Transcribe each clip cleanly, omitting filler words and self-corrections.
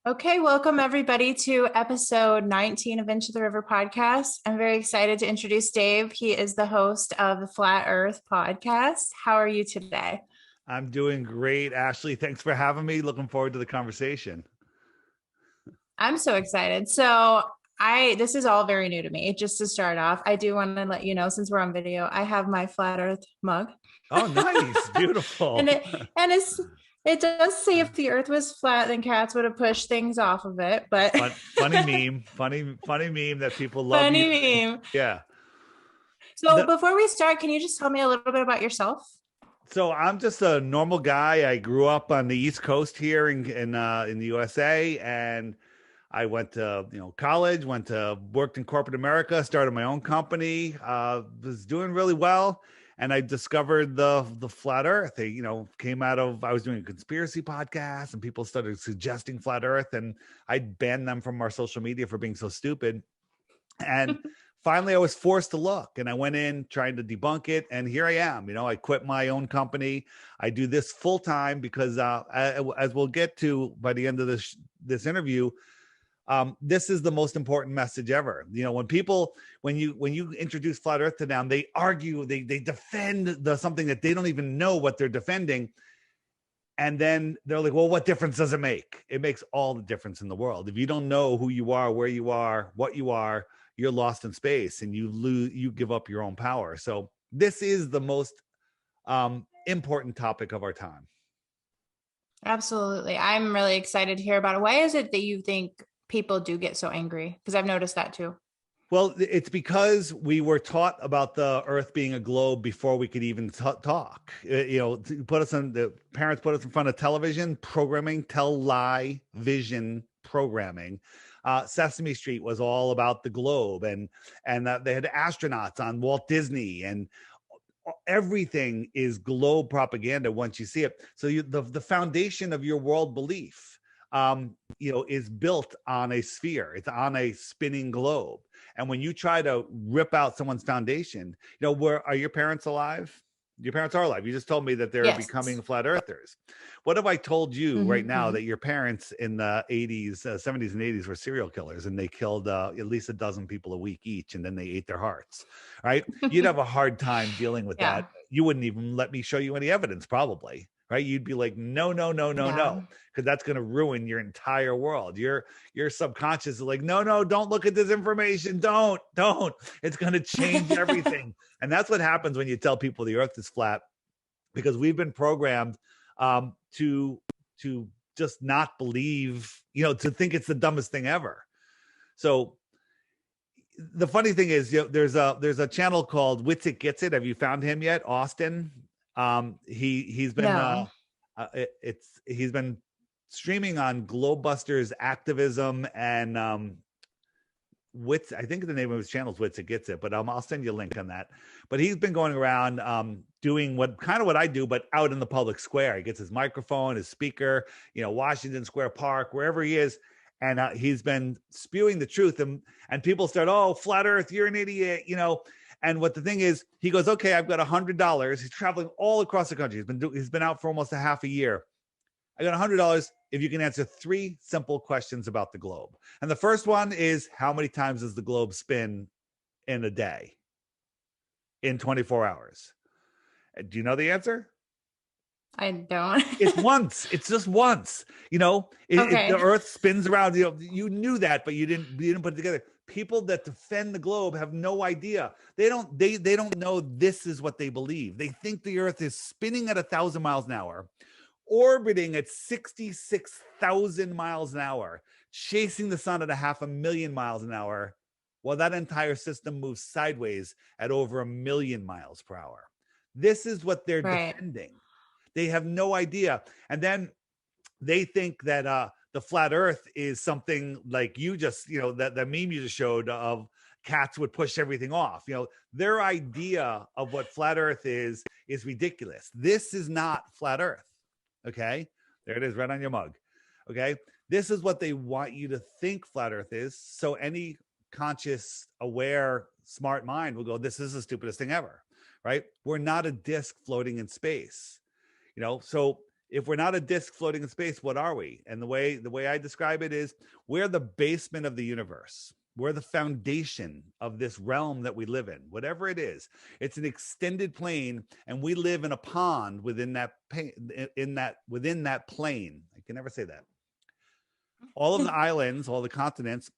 Okay, welcome everybody to episode 19 of Into the River podcast. I'm very excited to introduce Dave. He is the host of the Flat Earth podcast. How are you today? I'm doing great, Ashley. Thanks for having me. Looking forward to the conversation. I'm so excited. So this is all very new to me. Just to start off, I do want to let you know, since we're on video, I have my Flat Earth mug. Oh, nice. and Beautiful. it and it does say if the earth was flat, then cats would have pushed things off of it. But Funny meme. Funny meme that people love funny using. meme. Yeah. So The, before we start, can you just tell me a little bit about yourself? so I'm just a normal guy. I grew up on the East Coast here in the USA, and I went to college, worked in corporate America, started my own company, was doing really well, and I discovered the flat Earth. They came out of I was doing a conspiracy podcast, and people started suggesting flat Earth, and I banned them from our social media for being so stupid. And finally, I was forced to look, and I went in trying to debunk it, and here I am. I quit my own company. I do this full time because, as we'll get to by the end of this interview, this is the most important message ever. When you introduce flat Earth to them, they argue, they defend something that they don't even know what they're defending. And then they're like, well, what difference does it make? It makes all the difference in the world. If you don't know who you are, where you are, what you are, you're lost in space, and you give up your own power. So this is the most important topic of our time. Absolutely. I'm really excited to hear about it. Why is it that you think people do get so angry? Because I've noticed that too. Well, it's because we were taught about the Earth being a globe before we could even talk. The parents put us in front of television programming, lie vision programming. Sesame Street was all about the globe, and that they had astronauts on Walt Disney, and everything is globe propaganda once you see it. So the foundation of your world belief, is built on a sphere. It's on a spinning globe. And when you try to rip out someone's foundation, where are your parents alive? Your parents are alive. You just told me that they're Yes. becoming flat earthers. What if I told you right now Mm-hmm. that your parents in the 80s, 70s and 80s were serial killers, and they killed at least a dozen people a week each, and then they ate their hearts, right? You'd have a hard time dealing with Yeah. that. You wouldn't even let me show you any evidence, probably, right? You'd be like, no, no, no, no, Yeah. no, because that's going to ruin your entire world. Your subconscious is like, no, no, don't look at this information. Don't. It's going to change everything. And that's what happens when you tell people the Earth is flat, because we've been programmed to just not believe, to think it's the dumbest thing ever. So the funny thing is, there's a channel called Witsit Gets It. Have you found him yet, Austin? He's been No. he's been streaming on Globebusters activism, and I think the name of his channel is Witsit Gets It, but I'll send you a link on that. But he's been going around doing what I do, but out in the public square. He gets his microphone, his speaker, Washington Square Park, wherever he is, and he's been spewing the truth. And people start, oh, flat Earth, you're an idiot, And what the thing is, he goes, okay, I've got $100. He's traveling all across the country. He's been out for almost a half a year. I got $100 if you can answer 3 simple questions about the globe. And the first one is, how many times does the globe spin in a day, in 24 hours? Do you know the answer? I don't. It's once. It's just once. Okay. The Earth spins around. You knew that, but you didn't put it together. People that defend the globe have no idea. They don't know this is what they believe. They think the Earth is spinning at 1,000 miles an hour, orbiting at 66,000 miles an hour, chasing the sun at 500,000 miles an hour, while that entire system moves sideways at over 1,000,000 miles per hour. This is what they're Right. defending. They have no idea. And then they think that the flat Earth is something like that meme you just showed of cats would push everything off. Their idea of what flat Earth is ridiculous. This is not flat Earth. Okay, there it is, right on your mug. Okay, this is what they want you to think flat Earth is. So any conscious, aware, smart mind will go, this is the stupidest thing ever, right? We're not a disc floating in space. So If we're not a disk floating in space, what are we? And the way I describe it is we're the basement of the universe. We're the foundation of this realm that we live in, whatever it is. It's an extended plane, and we live in a pond within within that plane. I can never say that. All of the islands, all the continents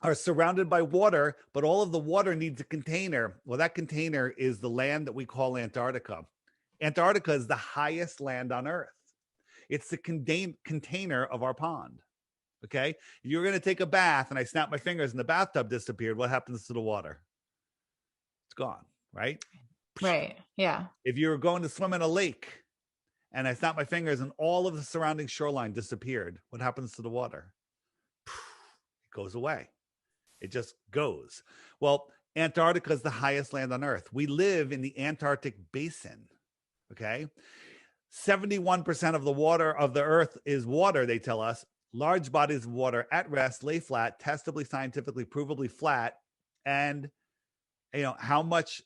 are surrounded by water, but all of the water needs a container. Well, that container is the land that we call Antarctica. Antarctica is the highest land on Earth. It's the container of our pond. Okay. If you're going to take a bath and I snap my fingers and the bathtub disappeared, what happens to the water? It's gone, right? Right. Yeah. If you were going to swim in a lake and I snap my fingers and all of the surrounding shoreline disappeared, what happens to the water? It goes away. It just goes. Well, Antarctica is the highest land on Earth. We live in the Antarctic basin. Okay. 71% of the water of the Earth is water, they tell us. Large bodies of water at rest, lay flat, testably, scientifically, provably flat. And, how much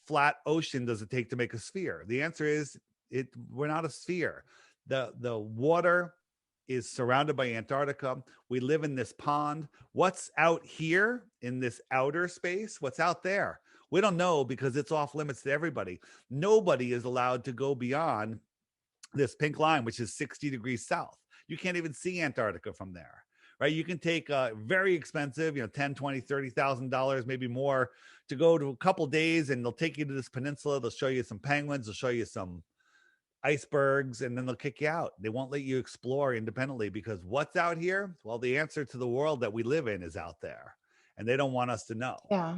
flat ocean does it take to make a sphere? The answer is we're not a sphere. The water is surrounded by Antarctica. We live in this pond. What's out here in this outer space? What's out there? We don't know because it's off limits to everybody. Nobody is allowed to go beyond this pink line, which is 60 degrees south. You can't even see Antarctica from there, right? You can take very expensive, $10, $20, $30,000, maybe more, to go to a couple days, and they'll take you to this peninsula. They'll show you some penguins. They'll show you some icebergs, and then they'll kick you out. They won't let you explore independently because what's out here? Well, the answer to the world that we live in is out there, and they don't want us to know. Yeah.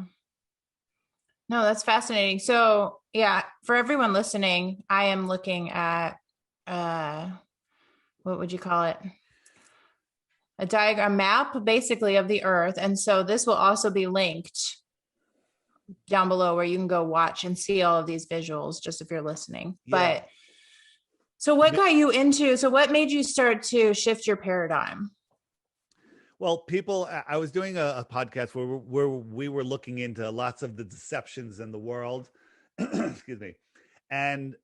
No, that's fascinating. So yeah, for everyone listening, I am looking at, what would you call it? A diagram map basically of the Earth. And so this will also be linked down below where you can go watch and see all of these visuals just if you're listening. Yeah. But so what got you into, so what made you start to shift your paradigm? Well, I was doing a podcast where we were looking into lots of the deceptions in the world. Excuse me. And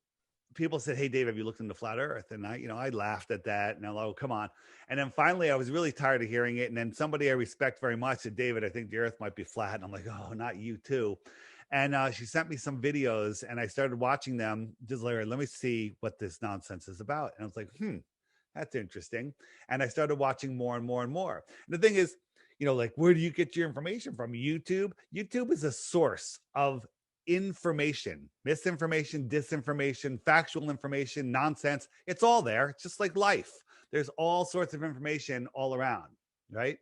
people said, "Hey, Dave, have you looked into flat Earth?" And I laughed at that, and I'm like, "Oh, come on." And then finally, I was really tired of hearing it. And then somebody I respect very much said, "David, I think the Earth might be flat." And I'm like, "Oh, not you too." And she sent me some videos, and I started watching them. Just like, let me see what this nonsense is about. And I was like, that's interesting. And I started watching more and more and more. And the thing is, where do you get your information from? YouTube? YouTube is a source of information, misinformation, disinformation, factual information, nonsense. It's all there. It's just like life. There's all sorts of information all around, right?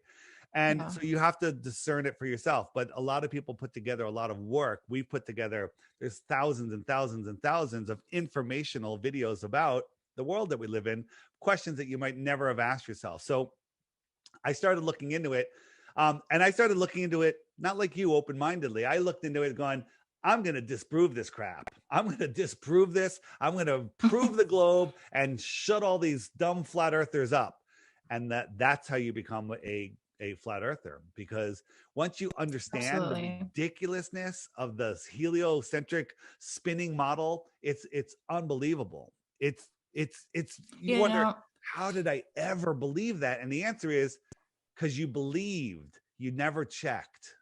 And so you have to discern it for yourself. But a lot of people put together a lot of work. We put together, there's thousands and thousands and thousands of informational videos about the world that we live in, questions that you might never have asked yourself. So I started looking into it. And I started looking into it, not like you, open-mindedly. I looked into it going, I'm going to disprove this crap. I'm going to disprove this. I'm going to prove the globe and shut all these dumb flat earthers up. And that's how you become a flat earther, because once you understand the ridiculousness of the heliocentric spinning model, it's unbelievable. It's you wonder, how did I ever believe that? And the answer is because you believed, you never checked.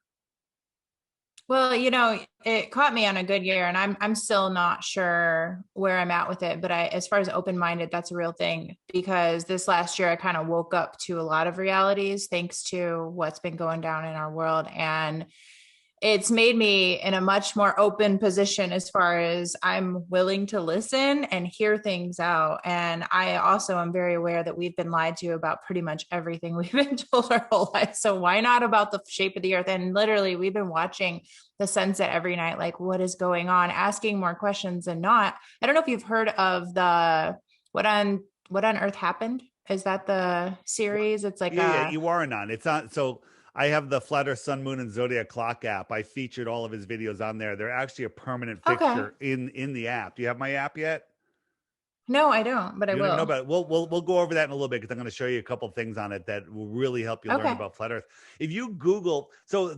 Well, it caught me on a good year, and I'm still not sure where I'm at with it. But as far as open-minded, that's a real thing, because this last year I kind of woke up to a lot of realities thanks to what's been going down in our world. And it's made me in a much more open position as far as I'm willing to listen and hear things out. And I also am very aware that we've been lied to about pretty much everything we've been told our whole life. So why not about the shape of the Earth? And literally, we've been watching the sunset every night, like, what is going on? Asking more questions and not. I don't know if you've heard of the What on Earth Happened? Is that the series? It's like you are on. It's not so. I have the Flat Earth, Sun, Moon, and Zodiac Clock app. I featured all of his videos on there. They're actually a permanent fixture in the app. Do you have my app yet? No, I don't, but I will. Know about it. We'll go over that in a little bit, because I'm going to show you a couple of things on it that will really help you learn about flat Earth. If you Google, so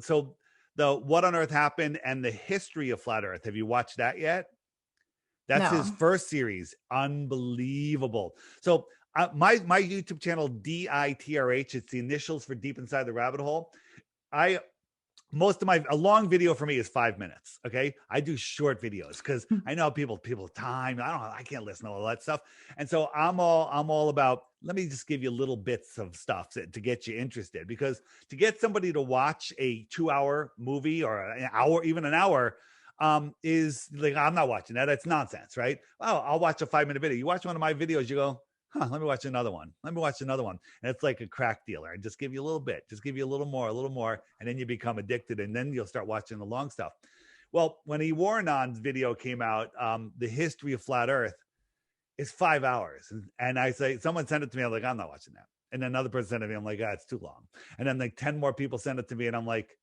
the What on Earth Happened and the history of flat Earth. Have you watched that yet? That's his No. first series. Unbelievable. So my YouTube channel, DITRH, it's the initials for Deep Inside the Rabbit Hole. I most of a long video for me is 5 minutes. Okay. I do short videos because I know people time. I can't listen to all that stuff. And so I'm all about, let me just give you little bits of stuff to get you interested, because to get somebody to watch a 2-hour movie or an hour, even an hour, is like, I'm not watching that. That's nonsense, right? Oh, I'll watch a 5-minute video. You watch one of my videos, you go, huh, let me watch another one. Let me watch another one. And it's like a crack dealer. I just give you a little bit, just give you a little more, and then you become addicted, and then you'll start watching the long stuff. Well, when Iwaranon's video came out, the history of flat Earth is 5 hours. And I say, someone sent it to me. I'm like, I'm not watching that. And then another person sent it to me. I'm like, it's too long. And then like 10 more people sent it to me. And I'm like,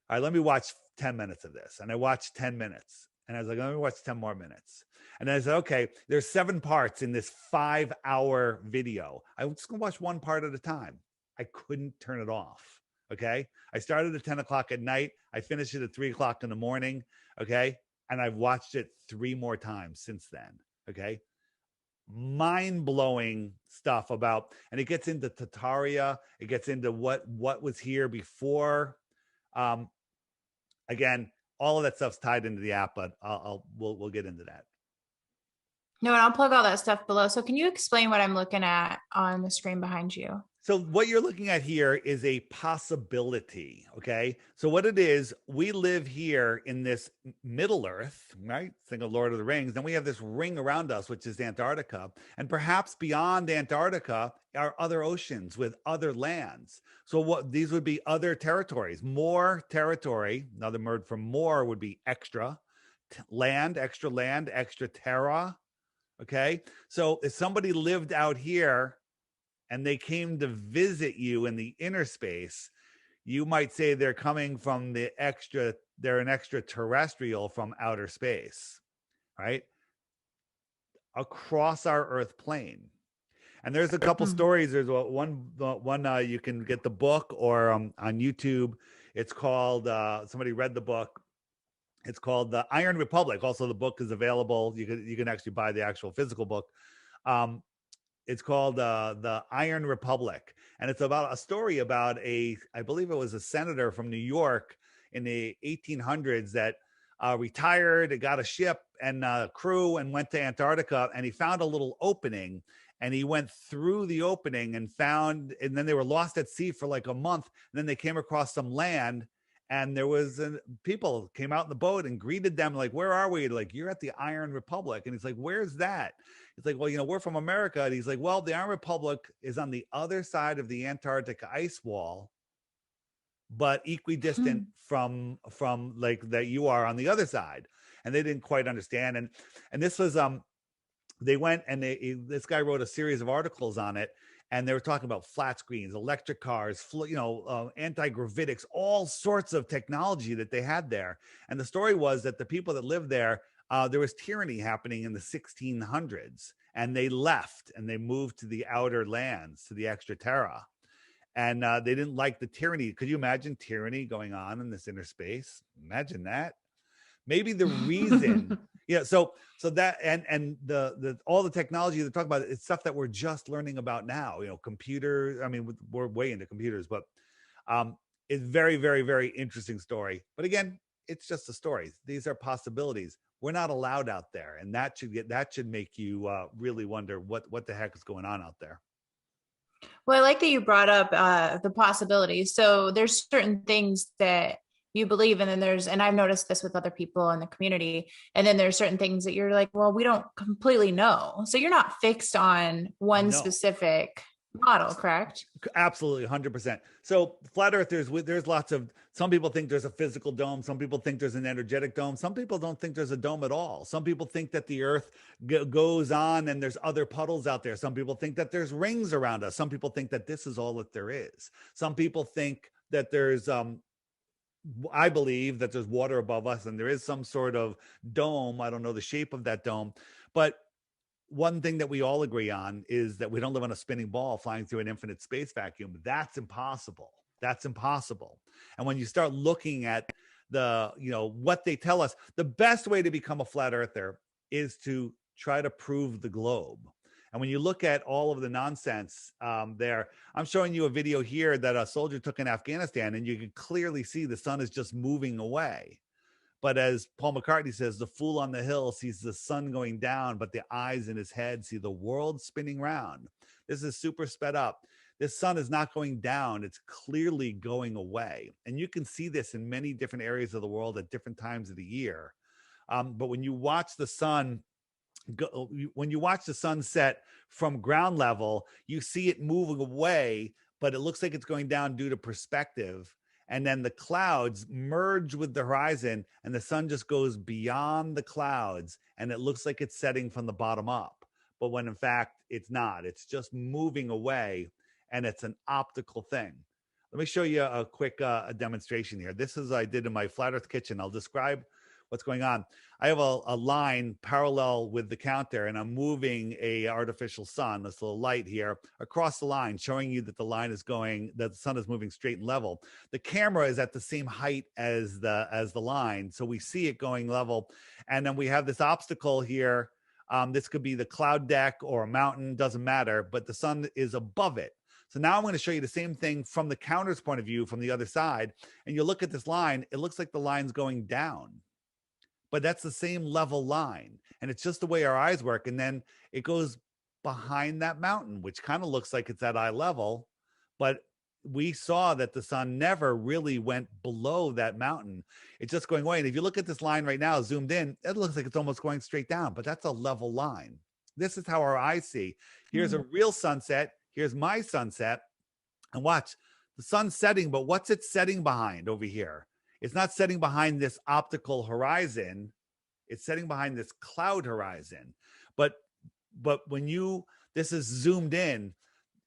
all right, let me watch 10 minutes of this. And I watched 10 minutes. And I was like, let me watch 10 more minutes. And I said, okay, there's 7 parts in this 5-hour video. I'm just gonna watch one part at a time. I couldn't turn it off. Okay. I started at 10 o'clock at night. I finished it at 3 o'clock in the morning. Okay. And I've watched it 3 more times since then. Okay. Mind-blowing stuff about, and it gets into Tartaria. It gets into what was here before. Again, all of that stuff's tied into the app, but we'll get into that. No, and I'll plug all that stuff below. So can you explain what I'm looking at on the screen behind you? So what you're looking at here is a possibility, okay? So what it is, we live here in this Middle Earth, right? Think of Lord of the Rings. Then we have this ring around us, which is Antarctica. And perhaps beyond Antarctica are other oceans with other lands. So what these would be other territories, more territory. Another word for more would be extra land, extra terra, okay? So if somebody lived out here and they came to visit you in the inner space, you might say they're coming from they're an extraterrestrial from outer space, right? Across our Earth plane. And there's a couple stories. There's one you can get the book, or on YouTube. It's called, somebody read the book. It's called The Iron Republic. Also, the book is available. You can actually buy the actual physical book. It's called The Iron Republic, and it's about a story about I believe it was a senator from New York in the 1800s that retired, got a ship and crew, and went to Antarctica, and he found a little opening, and he went through the opening and then they were lost at sea for like a month, and then they came across some land. And there was people came out in the boat and greeted them like, where are we? Like, you're at the Iron Republic. And he's like, where's that? It's like, well, we're from America. And he's like, well, the Iron Republic is on the other side of the Antarctic ice wall, but equidistant from like that you are on the other side. And they didn't quite understand. And this was, they went and this guy wrote a series of articles on it. And they were talking about flat screens, electric cars, anti-gravitics, all sorts of technology that they had there. And the story was that the people that lived there, there was tyranny happening in the 1600s, and they left and they moved to the outer lands, to the extra terra. And they didn't like the tyranny. Could you imagine tyranny going on in this inner space? Imagine that. Maybe the reason, so that and the all the technology they're talking about, it's stuff that we're just learning about now. Computers. I mean, we're way into computers, but it's very, very, very interesting story. But again, it's just a story. These are possibilities. We're not allowed out there, and that should make you really wonder what the heck is going on out there. Well, I like that you brought up the possibilities. So there's certain things that you believe, and then and I've noticed this with other people in the community, and then there's certain things that you're like, well, we don't completely know. So you're not fixed on one specific model, correct? Absolutely, 100%. So flat earthers, there's lots of, some people think there's a physical dome, some people think there's an energetic dome, some people don't think there's a dome at all. Some people think that the earth goes on and there's other puddles out there. Some people think that there's rings around us. Some people think that this is all that there is. Some people think that there's I believe that there's water above us and there is some sort of dome. I don't know the shape of that dome, but one thing that we all agree on is that we don't live on a spinning ball flying through an infinite space vacuum. That's impossible. That's impossible. And when you start looking at what they tell us, the best way to become a flat earther is to try to prove the globe. And when you look at all of the nonsense there, I'm showing you a video here that a soldier took in Afghanistan, and you can clearly see the sun is just moving away. But as Paul McCartney says, the fool on the hill sees the sun going down, but the eyes in his head see the world spinning round. This is super sped up. This sun is not going down. It's clearly going away. And you can see this in many different areas of the world at different times of the year. But when you watch the sun when you watch the sunset from ground level, you see it moving away, but it looks like it's going down due to perspective. And then the clouds merge with the horizon, and the sun just goes beyond the clouds, and it looks like it's setting from the bottom up. But when in fact it's not, it's just moving away, and it's an optical thing. Let me show you a quick demonstration here. This is what I did in my Flat Earth kitchen. I'll describe what's going on. I have a line parallel with the counter, and I'm moving a artificial sun, this little light here, across the line, showing you that the line is going, that the sun is moving straight and level. The camera is at the same height as the line, so we see it going level. And then we have this obstacle here. This could be the cloud deck or a mountain, doesn't matter, but the sun is above it. So now I'm going to show you the same thing from the counter's point of view from the other side. And you look at this line, it looks like the line's going down, but that's the same level line. And it's just the way our eyes work. And then it goes behind that mountain, which kind of looks like it's at eye level, but we saw that the sun never really went below that mountain. It's just going away. And if you look at this line right now, zoomed in, it looks like it's almost going straight down, but that's a level line. This is how our eyes see. Here's a real sunset. Here's my sunset. And watch the sun setting, but what's it setting behind over here? It's not setting behind this optical horizon. It's setting behind this cloud horizon. But when this is zoomed in,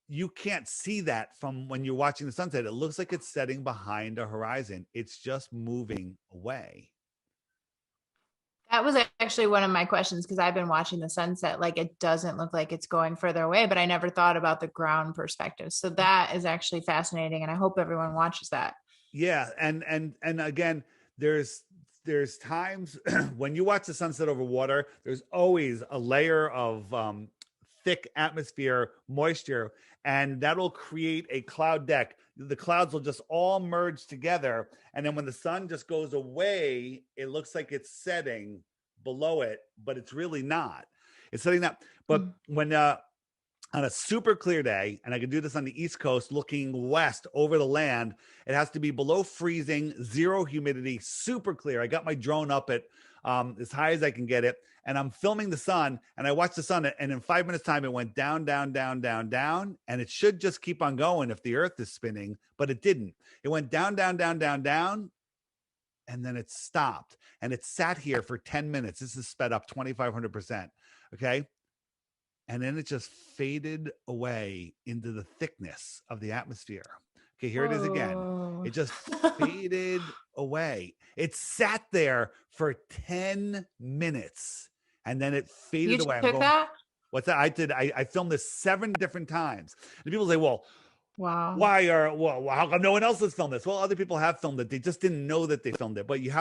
you can't see that from when you're watching the sunset. It looks like it's setting behind a horizon. It's just moving away. That was actually one of my questions, because I've been watching the sunset. Like, it doesn't look like it's going further away, but I never thought about the ground perspective. So that is actually fascinating, and I hope everyone watches that. Yeah, and again, there's times when you watch the sunset over water, there's always a layer of thick atmosphere, moisture, and that'll create a cloud deck. The clouds will just all merge together, and then when the sun just goes away, it looks like it's setting below it, but it's really not. It's setting that. But when on a super clear day, and I can do this on the East Coast looking west over the land, it has to be below freezing, zero humidity, super clear. I got my drone up at as high as I can get it, and I'm filming the sun, and I watch the sun, and in 5 minutes time, it went down, down, down, down, down, and it should just keep on going if the earth is spinning, but it didn't. It went down, down, down, down, down, and then it stopped, and it sat here for 10 minutes. This is sped up 2,500%, okay? And then it just faded away into the thickness of the atmosphere. Okay, here it is again. It just faded away. It sat there for 10 minutes, and then it faded away. You took that? What's that? I did. I filmed this 7 different times. And people say, well, wow, how come no one else has filmed this? Well, other people have filmed it. They just didn't know that they filmed it. But it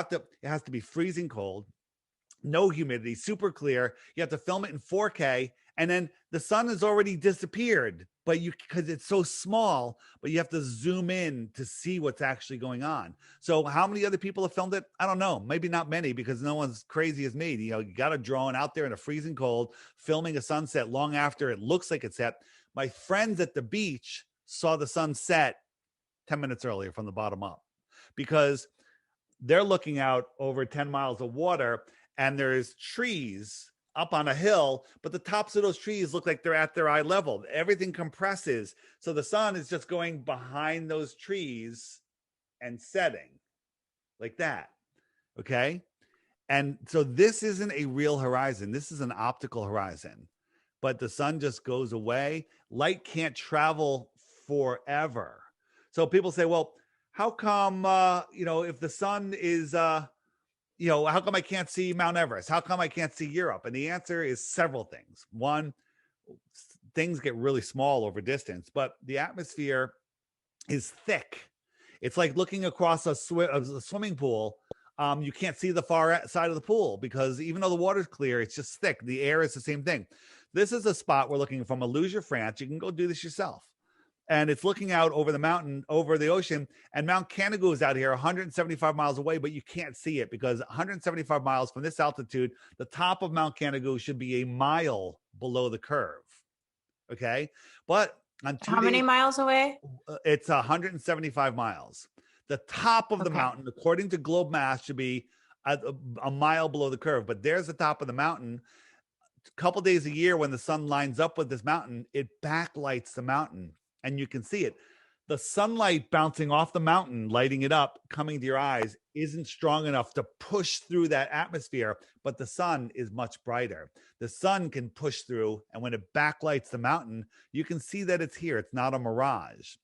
has to be freezing cold, no humidity, super clear. You have to film it in 4K. And then the sun has already disappeared, but because it's so small, but you have to zoom in to see what's actually going on. So how many other people have filmed it? I don't know. Maybe not many, because no one's crazy as me. You got a drone out there in a freezing cold, filming a sunset long after it looks like it's set. My friends at the beach saw the sun set 10 minutes earlier from the bottom up, because they're looking out over 10 miles of water, and there's trees up on a hill, but the tops of those trees look like they're at their eye level. Everything compresses, so the sun is just going behind those trees and setting like that. Okay, and so this isn't a real horizon. This is an optical horizon, but the sun just goes away. Light can't travel forever. So people say, well, how come if the sun is how come I can't see Mount Everest? How come I can't see Europe? And the answer is several things. One, things get really small over distance, but the atmosphere is thick. It's like looking across a swimming pool you can't see the far side of the pool because even though the water's clear, it's just thick. The air is the same thing. This is a spot we're looking from Illusion, France. You can go do this yourself. And it's looking out over the mountain, over the ocean. And Mount Canigou is out here 175 miles away, but you can't see it because 175 miles from this altitude, the top of Mount Canigou should be a mile below the curve. Okay. But on How many miles away? It's 175 miles. The top of the mountain, according to Globe Mass, should be a mile below the curve. But there's the top of the mountain. A couple days a year when the sun lines up with this mountain, it backlights the mountain. And you can see it. The sunlight bouncing off the mountain, lighting it up, coming to your eyes, isn't strong enough to push through that atmosphere, but the sun is much brighter. The sun can push through, and when it backlights the mountain, you can see that it's here. It's not a mirage.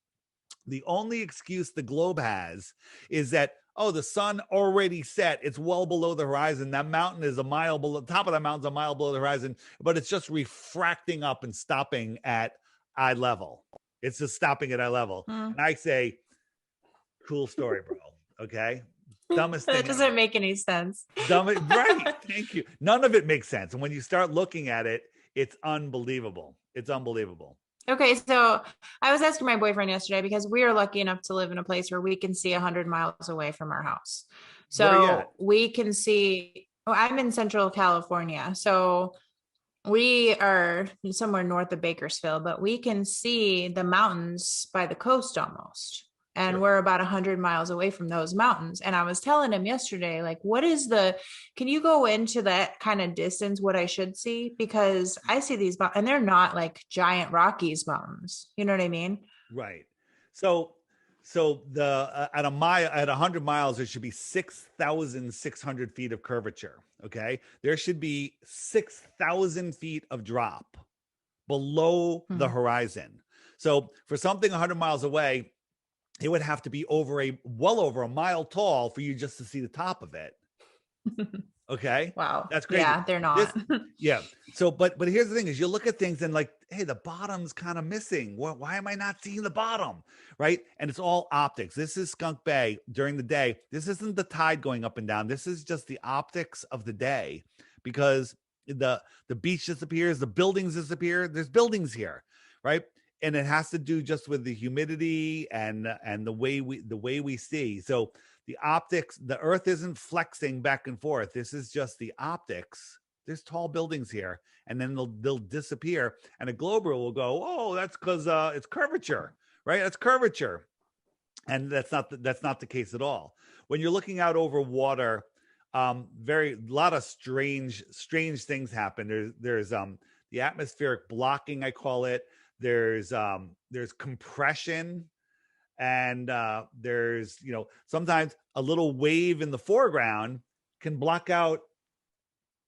The only excuse the globe has is that, oh, the sun already set. It's well below the horizon. That mountain is a mile below, the top of that mountain's a mile below the horizon, but it's just refracting up and stopping at eye level. It's just stopping at eye level. And I say, cool story, bro. Okay. Dumbest thing. That doesn't make any sense. Right. Thank you. None of it makes sense. And when you start looking at it, it's unbelievable. It's unbelievable. Okay. So I was asking my boyfriend yesterday because we are lucky enough to live in a place where we can see 100 miles away from our house. So we can see, I'm in Central California. So we are somewhere north of Bakersfield, but we can see the mountains by the coast almost. And we're about 100 miles away from those mountains. And I was telling him yesterday, like, can you go into that kind of distance, what I should see? Because I see these, and they're not like giant Rockies mountains. You know what I mean? Right. So the at 100 miles, there should be 6,600 feet of curvature. Okay. There should be 6,000 feet of drop below the horizon. So for something 100 miles away, it would have to be well over a mile tall for you just to see the top of it. Okay. Wow. That's crazy. Yeah, they're not. Yeah. So, but here's the thing is you look at things and like, hey, the bottom's kind of missing. Why am I not seeing the bottom? Right. And it's all optics. This is Skunk Bay during the day. This isn't the tide going up and down. This is just the optics of the day because the beach disappears, the buildings disappear. There's buildings here. Right. And it has to do just with the humidity and the way we see. So the optics, the earth isn't flexing back and forth. This is just the optics. There's tall buildings here, and then they'll disappear. And a glober will go, oh, that's because it's curvature, right? That's curvature, and that's not the case at all. When you're looking out over water, a lot of strange things happen. There's the atmospheric blocking, I call it. There's compression. And there's, sometimes a little wave in the foreground can block out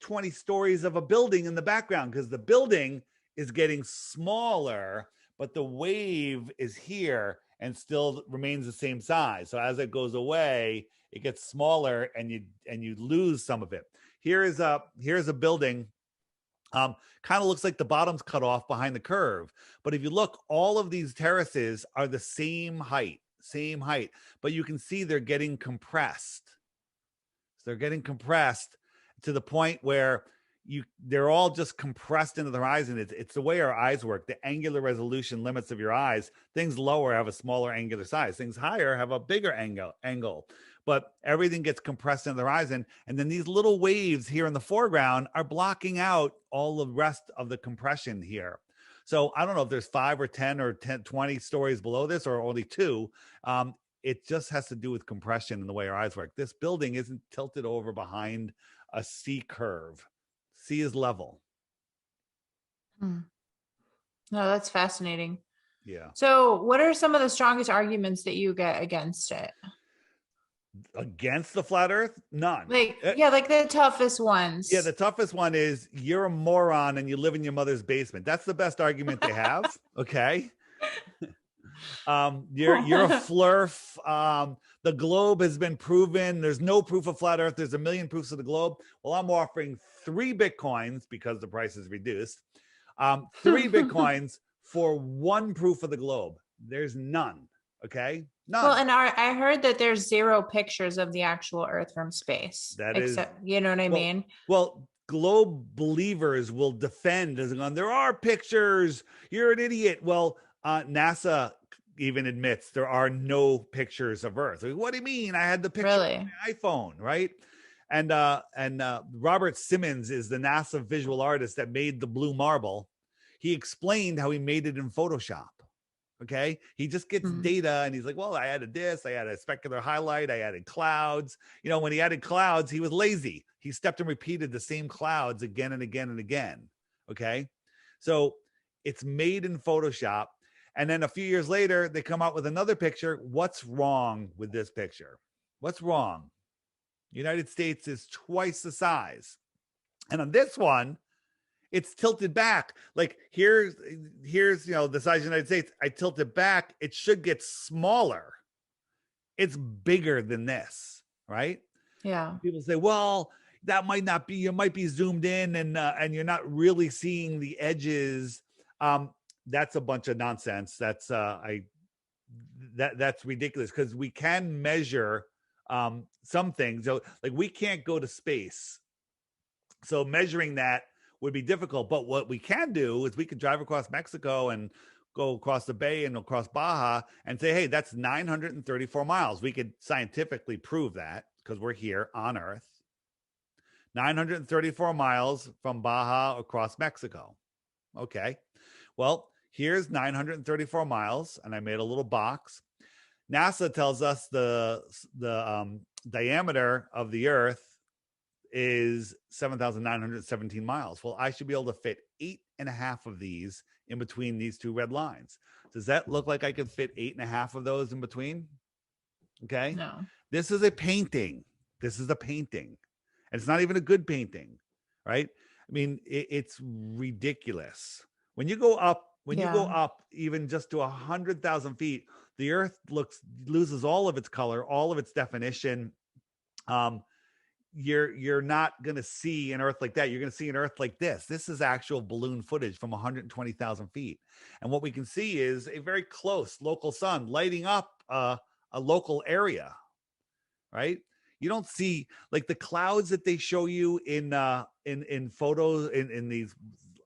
20 stories of a building in the background because the building is getting smaller, but the wave is here and still remains the same size. So as it goes away, it gets smaller and you lose some of it. Here's a building. Kind of looks like the bottom's cut off behind the curve. But if you look, all of these terraces are the same height, but you can see they're getting compressed. So they're getting compressed to the point where they're all just compressed into the horizon. It's the way our eyes work. The angular resolution limits of your eyes. Things lower have a smaller angular size. Things higher have a bigger angle. But everything gets compressed into the horizon. And then these little waves here in the foreground are blocking out all the rest of the compression here. So I don't know if there's 5 or 10 or 20 stories below this or only 2. It just has to do with compression and the way our eyes work. This building isn't tilted over behind a C curve. C is level. No, that's fascinating. Yeah. So what are some of the strongest arguments that you get against it? Against the flat earth? None. Like the toughest ones. Yeah, the toughest one is you're a moron and you live in your mother's basement. That's the best argument they have. Okay. You're a flurf. The globe has been proven. There's no proof of flat earth. There's a million proofs of the globe. Well, I'm offering 3 Bitcoins because the price is reduced. 3 Bitcoins for 1 proof of the globe. There's none. Okay, Well, none. and I heard that there's zero pictures of the actual Earth from space, That is except, you know what I well, mean? globe believers will defend as on there are pictures. You're an idiot. Well, NASA even admits there are no pictures of Earth. Like, what do you mean? I had the picture Really? on my iPhone, right? And Robert Simmons is the NASA visual artist that made the blue marble. He explained how he made it in Photoshop. Okay. He just gets Mhm. data and he's like, well, I added this, I added a specular highlight, I added clouds. You know, when he added clouds, he was lazy. He stepped and repeated the same clouds again and again and again. Okay. So it's made in Photoshop. And then a few years later, they come out with another picture. What's wrong with this picture? What's wrong? United States is twice the size. And on this one, it's tilted back. Like here's the size of the United States. I tilt it back. It should get smaller. It's bigger than this, right? Yeah. People say, well, that might not be. You might be zoomed in, and you're not really seeing the edges. That's a bunch of nonsense. That's ridiculous because we can measure some things. So, like we can't go to space, so measuring that would be difficult. But what we can do is we could drive across Mexico and go across the bay and across Baja and say, hey, that's 934 miles. We could scientifically prove that because we're here on Earth. 934 miles from Baja across Mexico. Okay. Well, here's 934 miles, and I made a little box. NASA tells us the diameter of the Earth is 7,917 miles. Well, I should be able to fit 8.5 of these in between these two red lines. Does that look like I could fit 8.5 of those in between? Okay. No. This is a painting. This is a painting. And it's not even a good painting, right? I mean, it's ridiculous. When you go Yeah. up even just to 100,000 feet, the Earth loses all of its color, all of its definition. You're not going to see an Earth like that. You're going to see an Earth like this. This is actual balloon footage from 120,000 feet. And what we can see is a very close local sun lighting up a local area, right? You don't see like the clouds that they show you in photos in these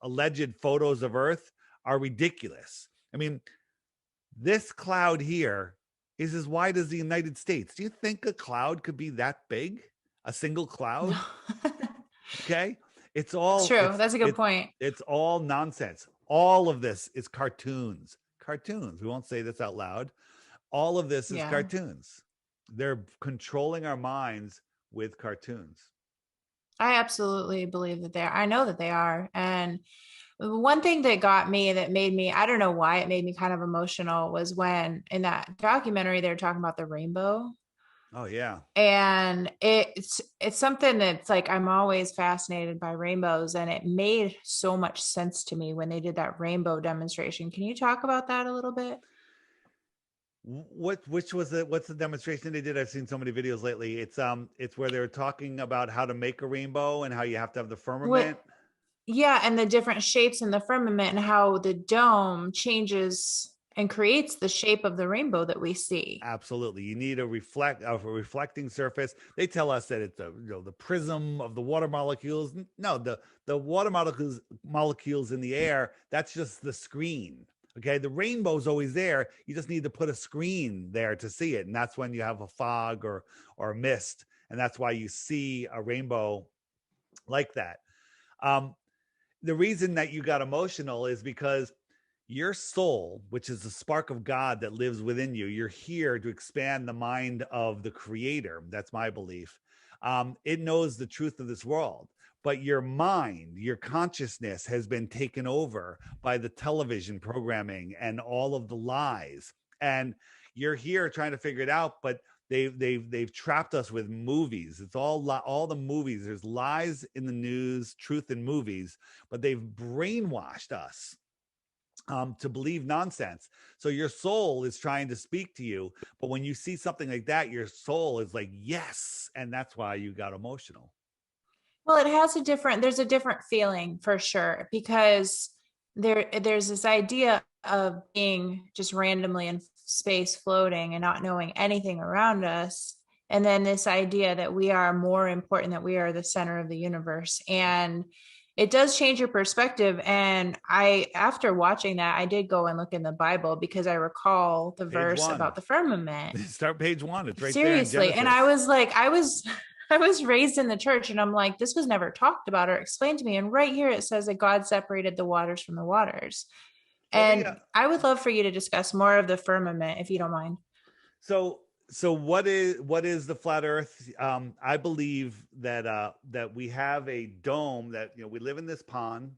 alleged photos of Earth are ridiculous. I mean, this cloud here is as wide as the United States. Do you think a cloud could be that big? A single No. cloud? Okay. It's That's all true. it's That's a good it's point. it's all nonsense. All of this is cartoons. Cartoons. We won't say this out loud. All of this is Yeah. cartoons. They're controlling our minds with cartoons. I absolutely believe that they are. I know that they are. And one thing that got me, that made me, I don't know why it made me kind of emotional, was when in that documentary they were talking about the rainbow. Oh yeah. And it's something that's like I'm always fascinated by rainbows, and it made so much sense to me when they did that rainbow demonstration. Can you talk about that a little bit? Which was it? What's the demonstration they did? I've seen so many videos lately. It's where they're talking about how to make a rainbow and how you have to have the What? firmament. Yeah, and the different shapes in the firmament and how the dome changes and creates the shape of the rainbow that we see. Absolutely. You need a reflecting surface. They tell us that it's the prism of the water molecules. No, the water molecules in the air, that's just the screen. Okay, the rainbow's always there. You just need to put a screen there to see it, and that's when you have a fog or mist, and that's why you see a rainbow like that. Um, the reason that you got emotional is because your soul, which is the spark of God that lives within you, you're here to expand the mind of the creator. That's my belief. It knows the truth of this world, but your mind, your consciousness has been taken over by the television programming and all of the lies. And you're here trying to figure it out, but they've trapped us with movies. It's all the movies. There's lies in the news, truth in movies, but they've brainwashed us to believe nonsense. So your soul is trying to speak to you, but when you see something like that, your soul is like, yes, and that's why you got emotional. Well, there's a different feeling for sure, because there's this idea of being just randomly space floating and not knowing anything around us. And then this idea that we are more important, that we are the center of the universe. And it does change your perspective. And after watching that, I did go and look in the Bible because I recall the Page verse one. about the firmament. Start page 1. It's right there in Seriously. And Genesis. I was like, I was raised in the church, and I'm like, this was never talked about or explained to me. And right here it says that God separated the waters from the waters. And I would love for you to discuss more of the firmament, if you don't mind. So what is the flat Earth? I believe that we have a dome, that we live in this pond.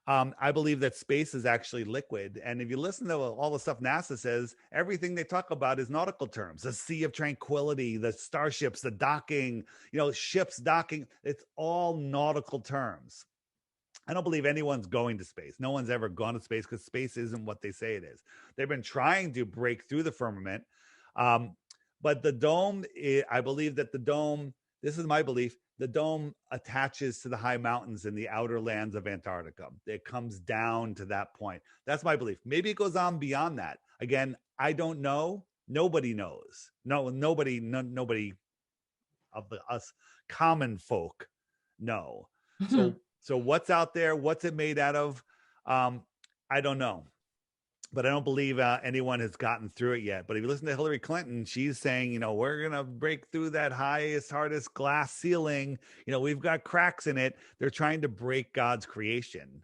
I believe that space is actually liquid. And if you listen to all the stuff NASA says, everything they talk about is nautical terms: the Sea of Tranquility, the starships, the docking, ships docking. It's all nautical terms. I don't believe anyone's going to space. No one's ever gone to space, because space isn't what they say it is. They've been trying to break through the firmament. But the dome, I believe that the dome, this is my belief, the dome attaches to the high mountains in the outer lands of Antarctica. It comes down to that point. That's my belief. Maybe it goes on beyond that. Again, I don't know. Nobody knows. Nobody of us common folk know. So what's out there? What's it made out of? I don't know. But I don't believe anyone has gotten through it yet. But if you listen to Hillary Clinton, she's saying, we're going to break through that hardest glass ceiling. We've got cracks in it. They're trying to break God's creation.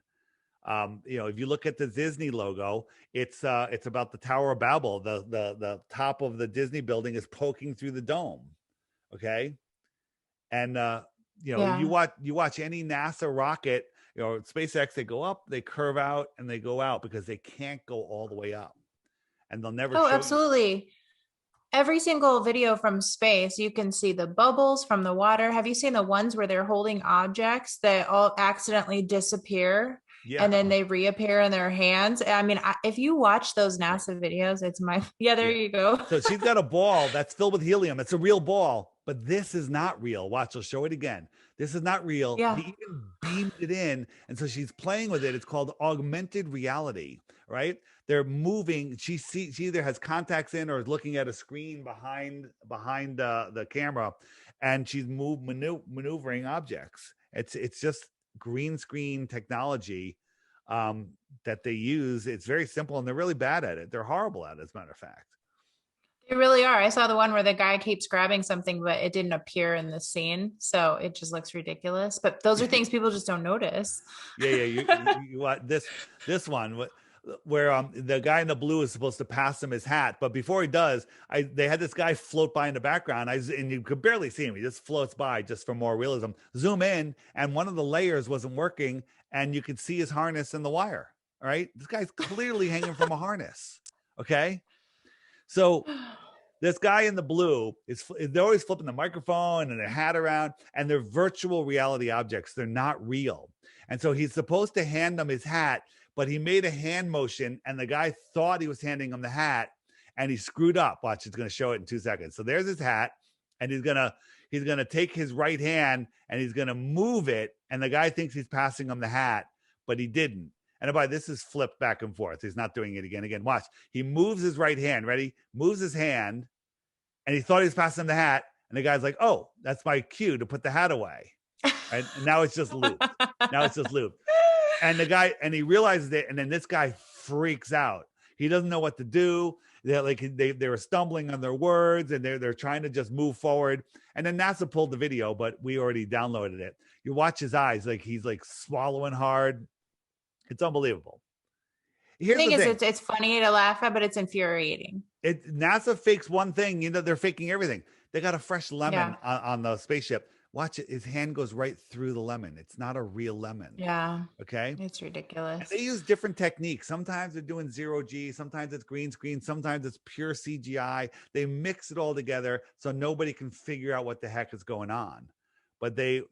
If you look at the Disney logo, it's about the Tower of Babel. The top of the Disney building is poking through the dome. Okay. And, you watch any NASA rocket, SpaceX, they go up, they curve out, and they go out, because they can't go all the way up, and they'll never. Oh, absolutely. Every single video from space, you can see the bubbles from the water. Have you seen the ones where they're holding objects that all accidentally disappear? Yeah. And then they reappear in their hands? I mean, if you watch those NASA videos, it's there you go. So she's got a ball that's filled with helium. It's a real ball, but this is not real. Watch, I'll show it again. This is not real. Yeah. He even beamed it in. And so she's playing with it. It's called augmented reality, right? They're moving. She either has contacts in or is looking at a screen behind the camera, and she's maneuvering objects. It's just green screen technology that they use. It's very simple, and they're really bad at it. They're horrible at it, as a matter of fact. They really are. I saw the one where the guy keeps grabbing something, but it didn't appear in the scene, so it just looks ridiculous. But those are things people just don't notice. Yeah. You this one where the guy in the blue is supposed to pass him his hat, but before he does, they had this guy float by in the background. And you could barely see him. He just floats by, just for more realism. Zoom in, and one of the layers wasn't working, and you could see his harness in the wire. All right, this guy's clearly hanging from a harness. Okay. So this guy in the blue they're always flipping the microphone and their hat around, and they're virtual reality objects. They're not real. And so he's supposed to hand them his hat, but he made a hand motion, and the guy thought he was handing him the hat, and he screwed up. Watch, it's going to show it in 2 seconds. So there's his hat, and he's going to take his right hand, and he's going to move it, and the guy thinks he's passing him the hat, but he didn't. And by this is flipped back and forth. He's not doing it again. Watch. He moves his right hand. Ready? Moves his hand, and he thought he was passing him the hat. And the guy's like, "Oh, that's my cue to put the hat away." Right? And now it's just looped. And the guy, and he realizes it, and then this guy freaks out. He doesn't know what to do. They were stumbling on their words, and they're trying to just move forward. And then NASA pulled the video, but we already downloaded it. You watch his eyes, like he's like swallowing hard. It's unbelievable. Here's the thing. It's funny to laugh at, but it's infuriating. NASA fakes one thing. They're faking everything. They got a fresh lemon on the spaceship. Watch it. His hand goes right through the lemon. It's not a real lemon. Yeah. Okay. It's ridiculous. And they use different techniques. Sometimes they're doing 0G. Sometimes it's green screen. Sometimes it's pure CGI. They mix it all together so nobody can figure out what the heck is going on. But Kubrick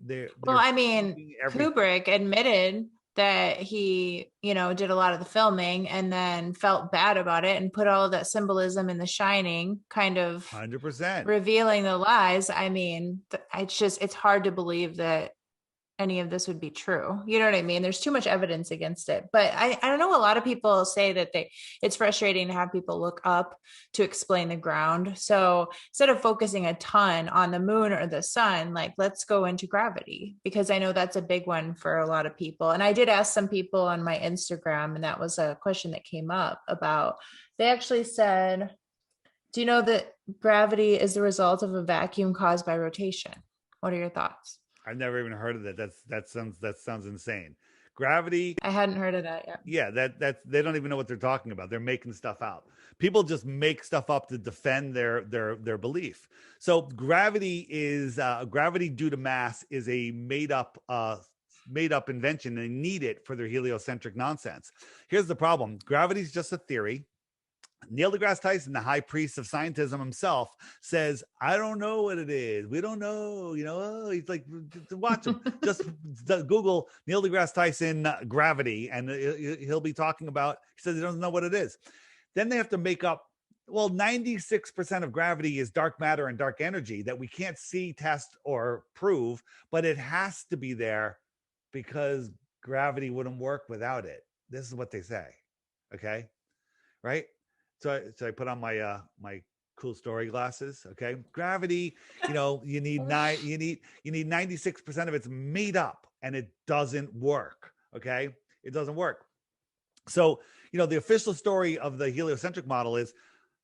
admitted that he, did a lot of the filming and then felt bad about it and put all of that symbolism in The Shining, kind of 100% revealing the lies. I mean, it's hard to believe that any of this would be true. You know what I mean? There's too much evidence against it. But I don't know. A lot of people say that it's frustrating to have people look up to explain the ground. So instead of focusing a ton on the moon or the sun, like let's go into gravity, because I know that's a big one for a lot of people. And I did ask some people on my Instagram, and that was a question that came up about, they actually said, do you know that gravity is the result of a vacuum caused by rotation? What are your thoughts? I've never even heard of that. That sounds insane. Gravity, I hadn't heard of that yet. yeah, that's they don't even know what they're talking about. They're making stuff out. People just make stuff up to defend their belief. So gravity due to mass is a made up invention, and they need it for their heliocentric nonsense. Here's the problem: gravity is just a theory. Neil deGrasse Tyson, the high priest of scientism himself, says, I don't know what it is. We don't know. He's like, watch him. Just Google Neil deGrasse Tyson gravity, and he'll be talking about, he says he doesn't know what it is. Then they have to make up, well, 96% of gravity is dark matter and dark energy that we can't see, test, or prove, but it has to be there because gravity wouldn't work without it. This is what they say. Okay. Right. So I put on my my cool story glasses. Okay, gravity. You need 96% of it's made up, and it doesn't work. Okay, it doesn't work. So the official story of the heliocentric model is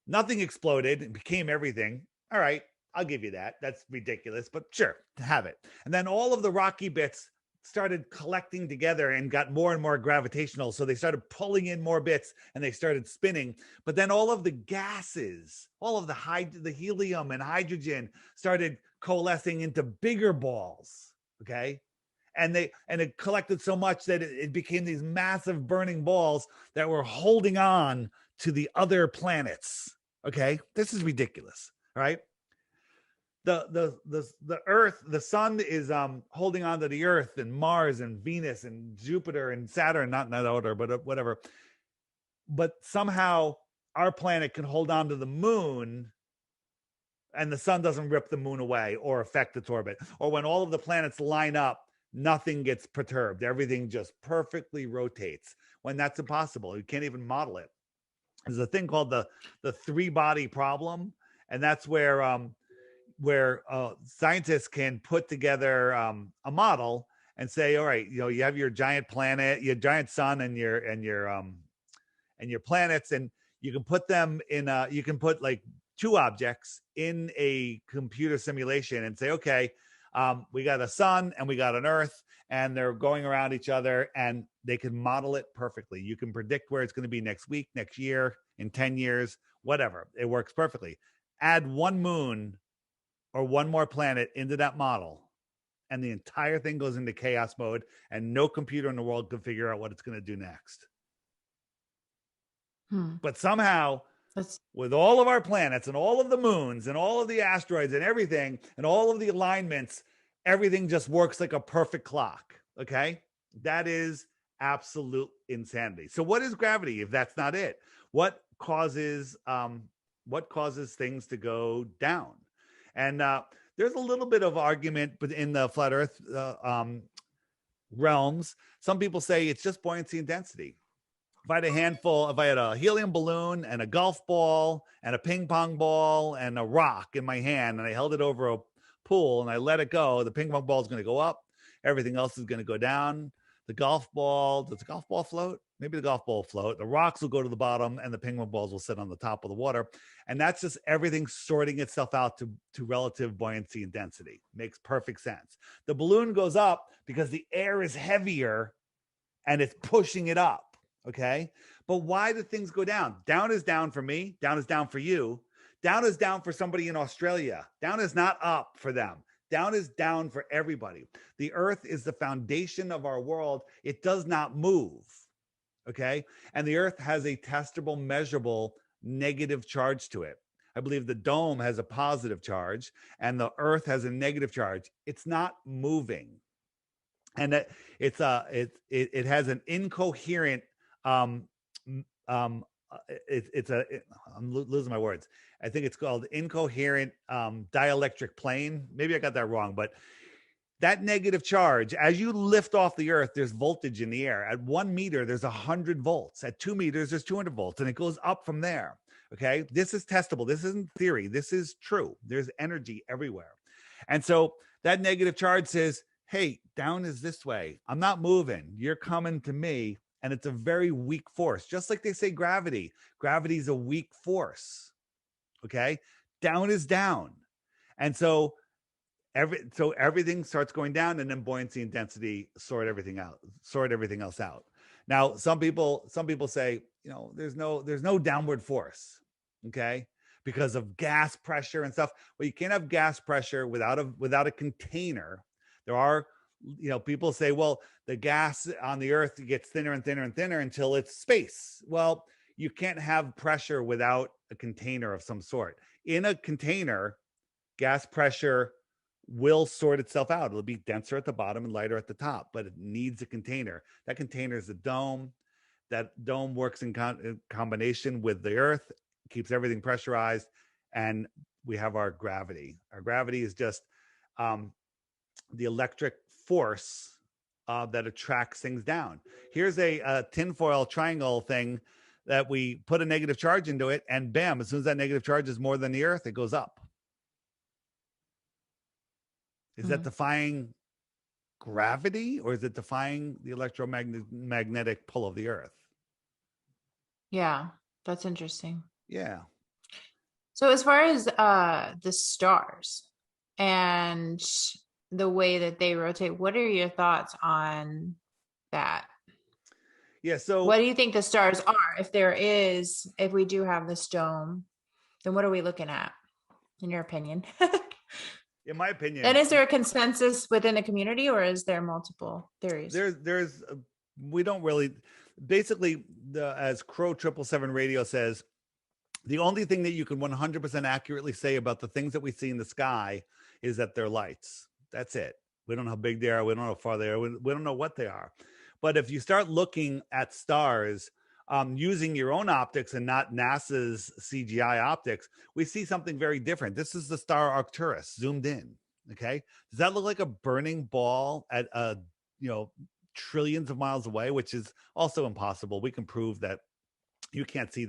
nothing exploded and became everything. All right, I'll give you that. That's ridiculous, but sure, have it. And then all of the rocky bits started collecting together and got more and more gravitational. So they started pulling in more bits and they started spinning. But then all of the gases, all of the helium and hydrogen started coalescing into bigger balls. Okay. And it collected so much that it became these massive burning balls that were holding on to the other planets. Okay. This is ridiculous. All right. The Earth, the sun is holding on to the Earth and Mars and Venus and Jupiter and Saturn, not in that order, but whatever. But somehow our planet can hold on to the moon, and the sun doesn't rip the moon away or affect its orbit. Or when all of the planets line up, nothing gets perturbed. Everything just perfectly rotates. When that's impossible, you can't even model it. There's a thing called the three-body problem, and that's where scientists can put together a model and say, all right, you have your giant planet, your giant sun, and your planets, and you can put them in you can put like two objects in a computer simulation and say, okay, we got a sun and we got an Earth, and they're going around each other, and they can model it perfectly. You can predict where it's going to be next week, next year, in 10 years, whatever. It works perfectly. Add one moon or one more planet into that model, and the entire thing goes into chaos mode, and no computer in the world can figure out what it's going to do next. But somehow, with all of our planets and all of the moons and all of the asteroids and everything and all of the alignments, everything just works like a perfect clock. Okay? That is absolute insanity. So what is gravity if that's not it? What causes things to go down? And there's a little bit of argument in the flat Earth realms. Some people say it's just buoyancy and density. If I had a helium balloon and a golf ball and a ping pong ball and a rock in my hand, and I held it over a pool and I let it go, the ping pong ball is going to go up. Everything else is going to go down. Does the golf ball float? Maybe the golf ball will float. The rocks will go to the bottom, and the ping pong balls will sit on the top of the water. And that's just everything sorting itself out to relative buoyancy and density. Makes perfect sense. The balloon goes up because the air is heavier and it's pushing it up. Okay. But why do things go down? Down is down for me. Down is down for you. Down is down for somebody in Australia. Down is not up for them. Down is down for everybody. The Earth is the foundation of our world. It does not move. Okay. And the Earth has a testable, measurable negative charge to it. I believe the dome has a positive charge and the Earth has a negative charge. It's not moving. And it has an incoherent, I'm losing my words. I think it's called incoherent dielectric plane. Maybe I got that wrong, but that negative charge, as you lift off the earth, there's voltage in the air. At 1 meter, there's 100 volts. At 2 meters, there's 200 volts, and it goes up from there. Okay. This is testable. This isn't theory. This is true. There's energy everywhere. And so that negative charge says, hey, down is this way. I'm not moving. You're coming to me. And it's a very weak force. Just like they say gravity. Gravity is a weak force. Okay. Down is down. And so everything starts going down, and then buoyancy and density sort everything else out. Now, some people say, there's no downward force. Okay. Because of gas pressure and stuff. Well, you can't have gas pressure without a container. There are, people say, well, the gas on the earth gets thinner and thinner and thinner until it's space. Well, you can't have pressure without a container of some sort. In a container, gas pressure will sort itself out. It'll be denser at the bottom and lighter at the top, but it needs a container. That container is a dome. That dome works in combination with the earth, keeps everything pressurized, and we have our gravity. Our gravity is just the electric force that attracts things down. Here's a tinfoil triangle thing that we put a negative charge into it, and bam, as soon as that negative charge is more than the earth, it goes up. Is that defying gravity, or is it defying the electromagnetic pull of the earth? Yeah, that's interesting. Yeah. So as far as the stars and the way that they rotate, what are your thoughts on that? Yeah. So what do you think the stars are? If we do have this dome, then what are we looking at, in your opinion? In my opinion. And is there a consensus within the community, or is there multiple theories? We don't really, basically, as Crow 777 Radio says, the only thing that you can 100% accurately say about the things that we see in the sky is that they're lights. That's it. We don't know how big they are. We don't know how far they are. We don't know what they are. But if you start looking at stars using your own optics and not NASA's CGI optics, we see something very different. This is the star Arcturus zoomed in. Okay. Does that look like a burning ball at trillions of miles away, which is also impossible? We can prove that you can't see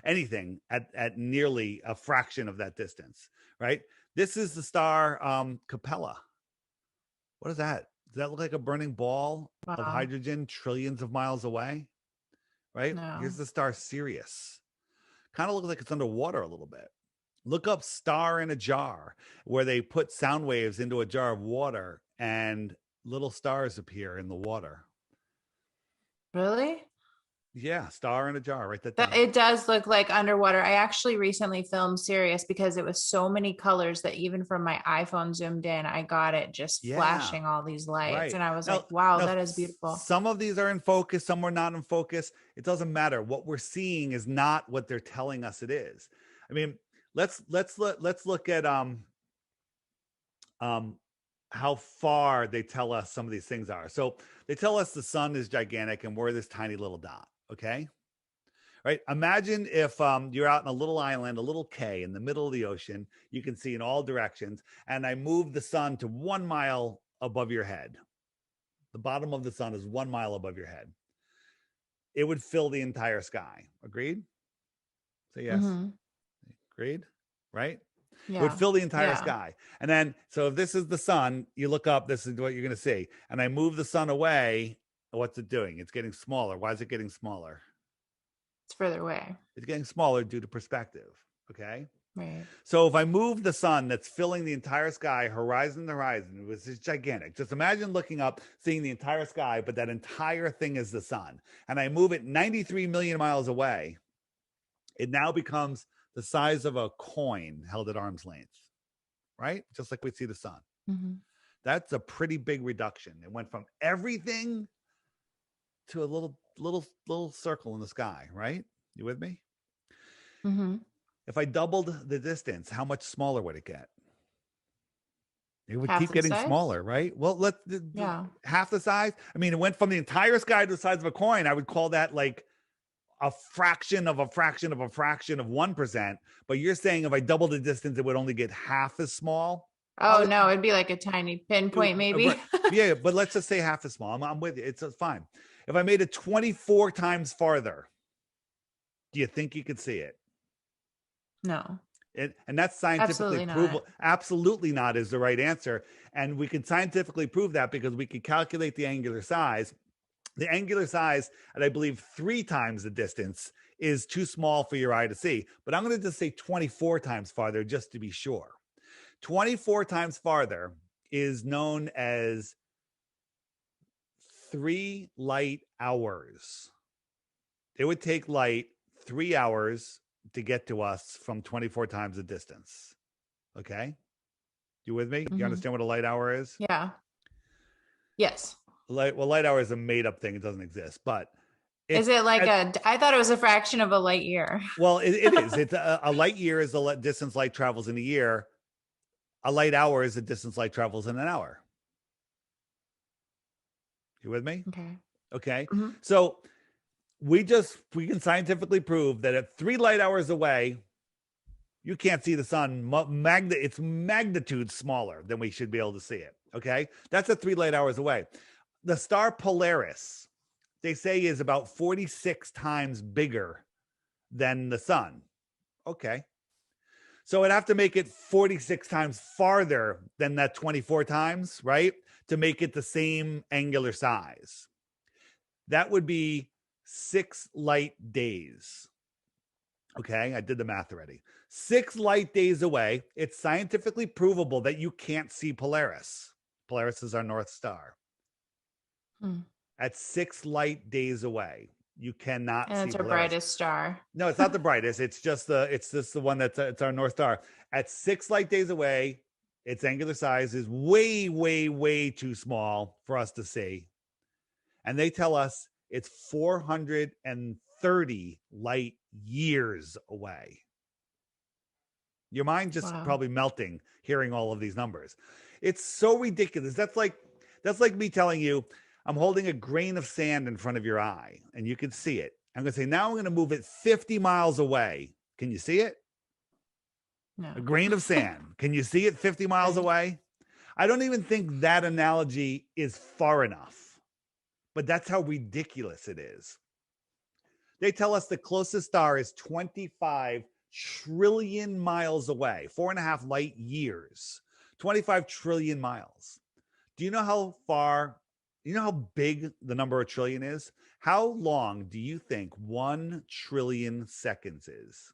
anything at nearly a fraction of that distance, right? This is the star Capella. What is that? Does that look like a burning ball of hydrogen trillions of miles away? Right? No. Here's the star Sirius. Kind of looks like it's underwater a little bit. Look up star in a jar, where they put sound waves into a jar of water and little stars appear in the water. Really? Yeah, star in a jar. Write that down. It does look like underwater. I actually recently filmed Sirius because it was so many colors that even from my iPhone zoomed in, I got it just flashing all these lights. Right. And I was like, wow, that is beautiful. Some of these are in focus, some are not in focus. It doesn't matter. What we're seeing is not what they're telling us it is. I mean, let's look at how far they tell us some of these things are. So they tell us the sun is gigantic and we're this tiny little dot. Okay. Right. Imagine if you're out in a little island, a little K in the middle of the ocean, you can see in all directions. And I move the sun to 1 mile above your head. The bottom of the sun is 1 mile above your head. It would fill the entire sky. Agreed? Say yes. Mm-hmm. Agreed. Right. Yeah. It would fill the entire sky. And then, so if this is the sun, you look up, this is what you're going to see. And I move the sun away. What's it doing? It's getting smaller. Why is it getting smaller? It's further away. It's getting smaller due to perspective. Okay. Right. So if I move the sun that's filling the entire sky, horizon to horizon, which is gigantic. Just imagine looking up, seeing the entire sky, but that entire thing is the sun. And I move it 93 million miles away. It now becomes the size of a coin held at arm's length, right? Just like we see the sun. Mm-hmm. That's a pretty big reduction. It went from everything to a little circle in the sky, right? You with me? Mm-hmm. If I doubled the distance, how much smaller would it get? It would keep getting smaller, right? Well, half the size. I mean, it went from the entire sky to the size of a coin. I would call that like a fraction of a fraction of a fraction of 1%. But you're saying if I double the distance, it would only get half as small. Oh no, it'd be like a tiny pinpoint, maybe. Right. Yeah, but let's just say half as small. I'm with you. It's fine. If I made it 24 times farther, do you think you could see it? No, And that's scientifically absolutely not. provable. Absolutely not is the right answer. And we can scientifically prove that because we can calculate the angular size. The angular size at, I believe, 3 times the distance is too small for your eye to see. But I'm going to just say 24 times farther just to be sure. 24 times farther is known as 3 light hours. It would take light 3 hours to get to us from 24 times the distance. Okay? You with me? You understand what a light hour is? Yeah. Yes. Light hour is a made up thing. It doesn't exist, but Is it like I thought it was a fraction of a light year. Well, it is. It's a light year is the distance light travels in a year. A light hour is the distance light travels in an hour. You with me? Okay. Okay. Mm-hmm. So we can scientifically prove that at 3 light hours away, you can't see the sun. It's magnitude smaller than we should be able to see it. Okay. That's at 3 light hours away. The star Polaris, they say, is about 46 times bigger than the sun. Okay. So it'd have to make it 46 times farther than that 24 times, right? To make it the same angular size. That would be 6 light days. Okay, I did the math already. 6 light days away, it's scientifically provable that you can't see Polaris. Polaris is our North Star. At 6 light days away, you cannot see Polaris. And it's our brightest star. No, it's not the brightest. It's just the one that's it's our North Star. At 6 light days away, its angular size is way, way, way too small for us to see. And they tell us it's 430 light years away. Your mind just probably melting hearing all of these numbers. It's so ridiculous. That's like me telling you, I'm holding a grain of sand in front of your eye and you can see it. I'm going to say, now I'm going to move it 50 miles away. Can you see it? No. A grain of sand. Can you see it 50 miles away? I don't even think that analogy is far enough, but that's how ridiculous it is. They tell us the closest star is 25 trillion miles away, 4.5 light years, 25 trillion miles. Do you know how far? You know how big the number of trillion is? How long do you think 1 trillion seconds is?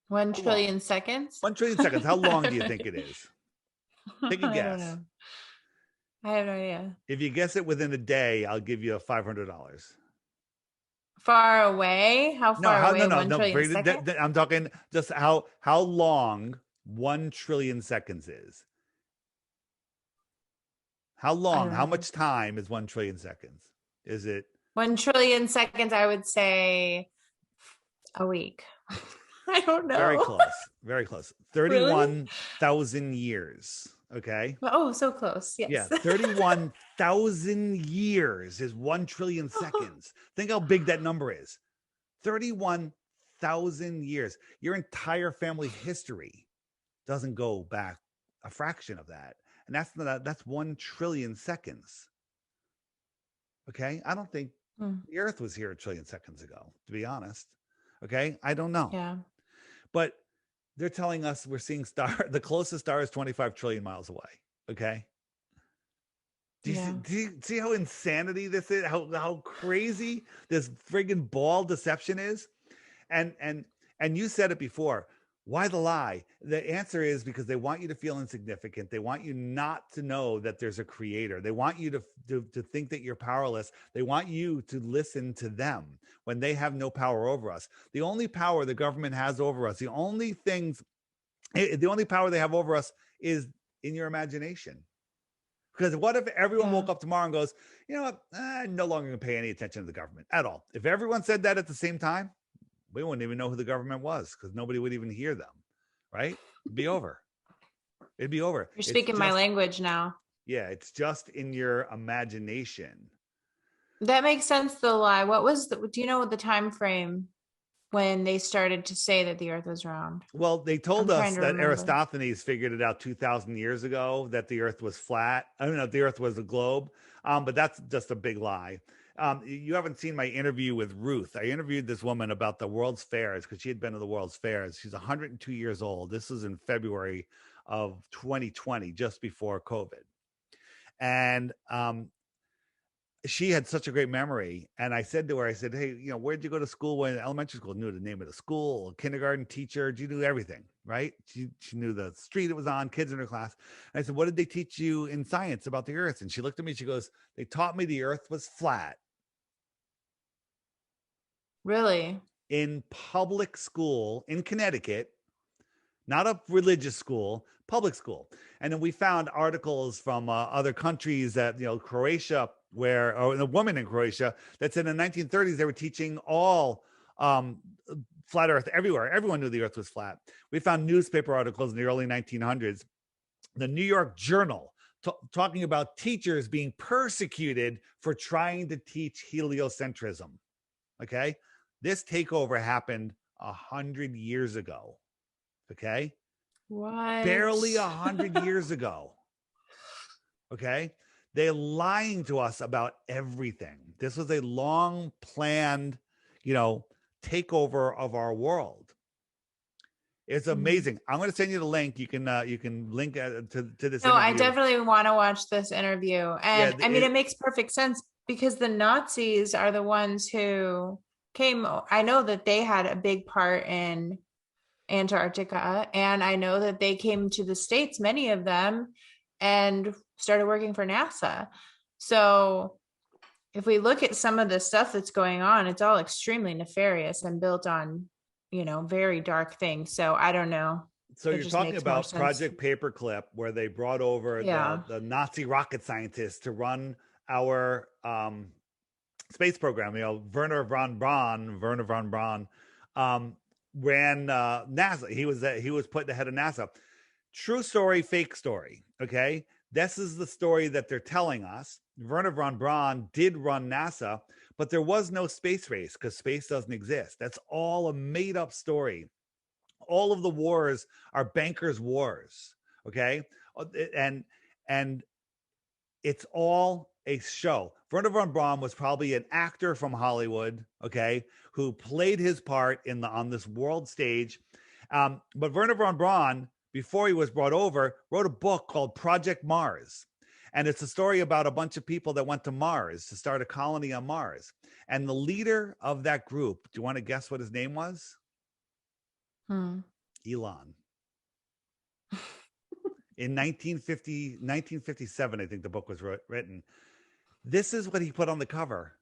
1 trillion seconds? 1 trillion seconds. How long do you think it is? Take a guess. I have no idea. If you guess it within a day, I'll give you $500. Far away? How far away? No. I'm talking just how long 1 trillion seconds is. How long? How much time is 1 trillion seconds? Is it 1 trillion seconds? I would say a week. I don't know. Very close. Very close. 31,000 years. Okay. Oh, so close. Yes. Yeah. 31,000 years is 1 trillion seconds. Think how big that number is. 31,000 years. Your entire family history doesn't go back a fraction of that. And that's 1 trillion seconds. Okay. I don't think the Earth was here a trillion seconds ago, to be honest. Okay. I don't know. Yeah. But they're telling us we're seeing the closest star is 25 trillion miles away. Okay. Do you see how insanity this is? How crazy this friggin' ball deception is? And you said it before. Why the lie? The answer is because they want you to feel insignificant. They want you not to know that there's a creator. They want you to think that you're powerless. They want you to listen to them when they have no power over us. The only power the government has over us, the only power they have over us is in your imagination. Because what if everyone woke up tomorrow and goes, you know what? I'm no longer going to pay any attention to the government at all. If everyone said that at the same time, we wouldn't even know who the government was because nobody would even hear them, right? It'd be over. It'd be over. You're speaking my language now. Yeah, it's just in your imagination. That makes sense, though, Lie. Do you know the time frame when they started to say that the earth was round? Well, they I'm told trying us to that remember. Eratosthenes figured it out 2,000 years ago that the Earth was flat. I don't know, the Earth was a globe, but that's just a big lie. You haven't seen my interview with Ruth. I interviewed this woman about the World's Fairs because she had been to the World's Fairs. She's 102 years old. This was in February of 2020, just before COVID. And she had such a great memory. And I said to her, I said, hey, where'd you go to school when elementary school? Knew the name of the school, kindergarten teacher. She knew everything, right? She knew the street it was on, kids in her class. And I said, what did they teach you in science about the earth? And she looked at me, she goes, they taught me the earth was flat. Really? In public school in Connecticut, not a religious school, public school. And then we found articles from other countries that, Croatia, or the woman in Croatia that said in the 1930s, they were teaching all flat earth everywhere. Everyone knew the earth was flat. We found newspaper articles in the early 1900s, the New York Journal, talking about teachers being persecuted for trying to teach heliocentrism. Okay. This takeover happened 100 years ago. Okay. What? Barely 100 years ago. Okay. They're lying to us about everything. This was a long planned, takeover of our world. It's amazing. I'm going to send you the link. You can link to this No, I interview. definitely want to watch this interview. And Yeah, I mean, it makes perfect sense because the Nazis are the ones who came. I know that they had a big part in Antarctica, and I know that they came to the States, many of them, and started working for NASA. So if we look at some of the stuff that's going on, it's all extremely nefarious and built on, very dark things. So I don't know. So It you're just talking makes more about sense. Project Paperclip, where they brought over Yeah. the Nazi rocket scientists to run our space program. Werner von Braun ran NASA. He was put ahead of NASA. True story, fake story. Okay, this is the story that they're telling us. Werner von Braun did run NASA, but there was no space race because space doesn't exist. That's all a made up story. All of the wars are bankers' wars. Okay, and and it's all a show. Werner von Braun was probably an actor from Hollywood, okay, who played his part on this world stage. But Werner von Braun, before he was brought over, wrote a book called Project Mars. And it's a story about a bunch of people that went to Mars to start a colony on Mars. And the leader of that group, do you want to guess what his name was? Elon. In 1957, I think the book was written. This is what he put on the cover.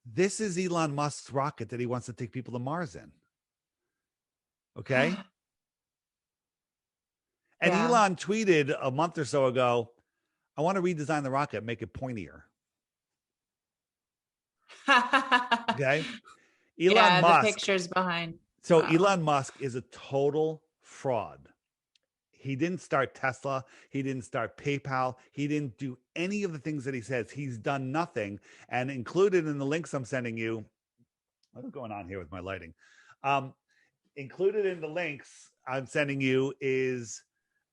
This is Elon Musk's rocket that he wants to take people to Mars in. Okay. And Yeah. Elon tweeted a month or so ago, I want to redesign the rocket, make it pointier. Okay. Elon Musk. The pictures behind. So wow. Elon Musk is a total fraud. He didn't start Tesla. He didn't start PayPal. He didn't do any of the things that he says. He's done nothing. And included in the links I'm sending you, what's going on here with my lighting? Included in the links I'm sending you is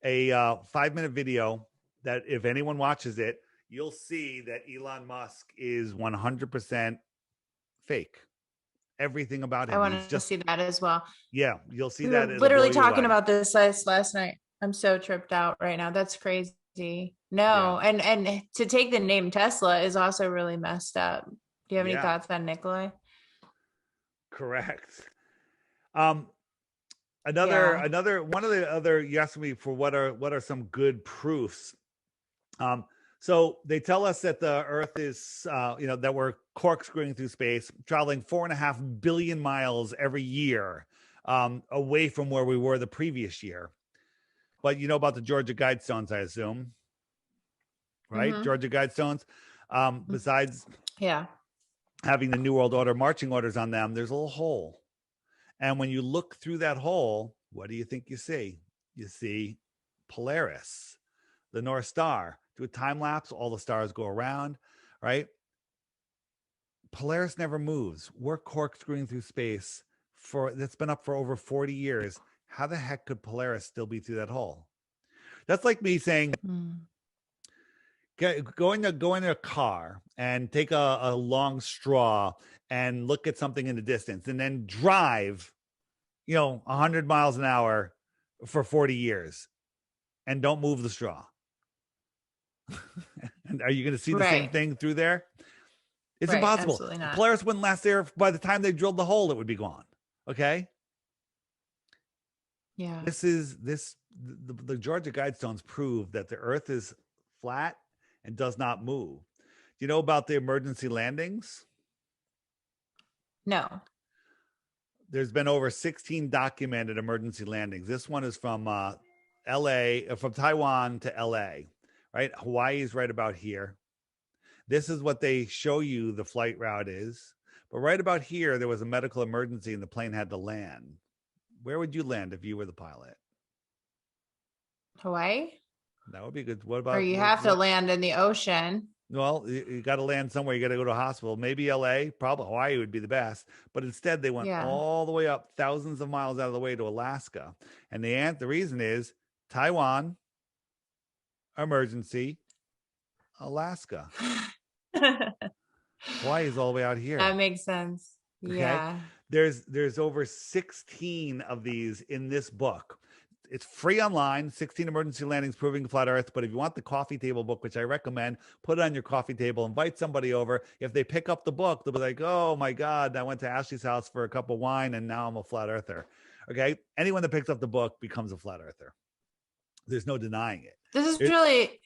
a 5-minute video that if anyone watches it, you'll see that Elon Musk is 100% fake. Everything about him. I want to see that as well. Yeah, you'll see we that. were literally talking about this last night. I'm so tripped out right now. That's crazy. No, yeah. and to take the name Tesla is also really messed up. Do you have any thoughts on Nikolai? Correct. Another one of the other, you asked me for what are some good proofs. So they tell us that the Earth is, that we're corkscrewing through space, traveling 4.5 billion miles every year away from where we were the previous year. But you know about the Georgia Guidestones, I assume, right? Mm-hmm. Georgia Guidestones. Besides having the New World Order marching orders on them, there's a little hole. And when you look through that hole, what do you think you see? You see Polaris, the North Star. Do a time lapse, all the stars go around, right? Polaris never moves. We're corkscrewing through space that's been up for over 40 years. How the heck could Polaris still be through that hole? That's like me saying, Mm. go in a car and take a long straw and look at something in the distance and then drive, 100 miles an hour for 40 years and don't move the straw. And are you going to see the same Right. thing through there? It's Right. impossible. Absolutely The not. Polaris wouldn't last there. By the time they drilled the hole, it would be gone. Okay. Yeah. The Georgia Guidestones prove that the earth is flat and does not move. Do you know about the emergency landings? No. There's been over 16 documented emergency landings. This one is from LA, from Taiwan to LA, right? Hawaii is right about here. This is what they show you the flight route is. But right about here, there was a medical emergency and the plane had to land. Where would you land if you were the pilot? Hawaii? That would be good. What Or about you have to land in the ocean. well, you got to land somewhere. You got to go to a hospital. Maybe LA, probably Hawaii would be the best. But instead, they went Yeah. all the way up thousands of miles out of the way to Alaska. And the reason is Taiwan, emergency, Alaska. Hawaii is all the way out here. That makes sense. Okay. Yeah. There's over 16 of these in this book. It's free online, 16 emergency landings proving flat earth. But if you want the coffee table book, which I recommend, put it on your coffee table, invite somebody over. If they pick up the book, they'll be like, oh my God, I went to Ashley's house for a cup of wine and now I'm a flat earther. Okay. Anyone that picks up the book becomes a flat earther. There's no denying it. This is really,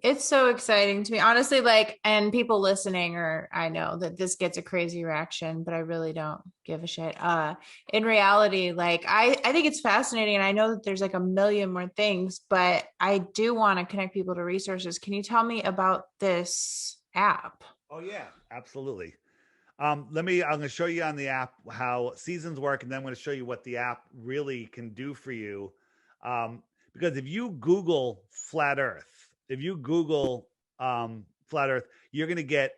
it's so exciting to me. Honestly, like, and people listening, or I know that this gets a crazy reaction, but I really don't give a shit. In reality, like I think it's fascinating. And I know that there's like a million more things, but I do want to connect people to resources. Can you tell me about this app? Oh yeah, absolutely. I'm going to show you on the app how seasons work, and then I'm going to show you what the app really can do for you. Because if you Google flat earth, if you Google flat earth, you're going to get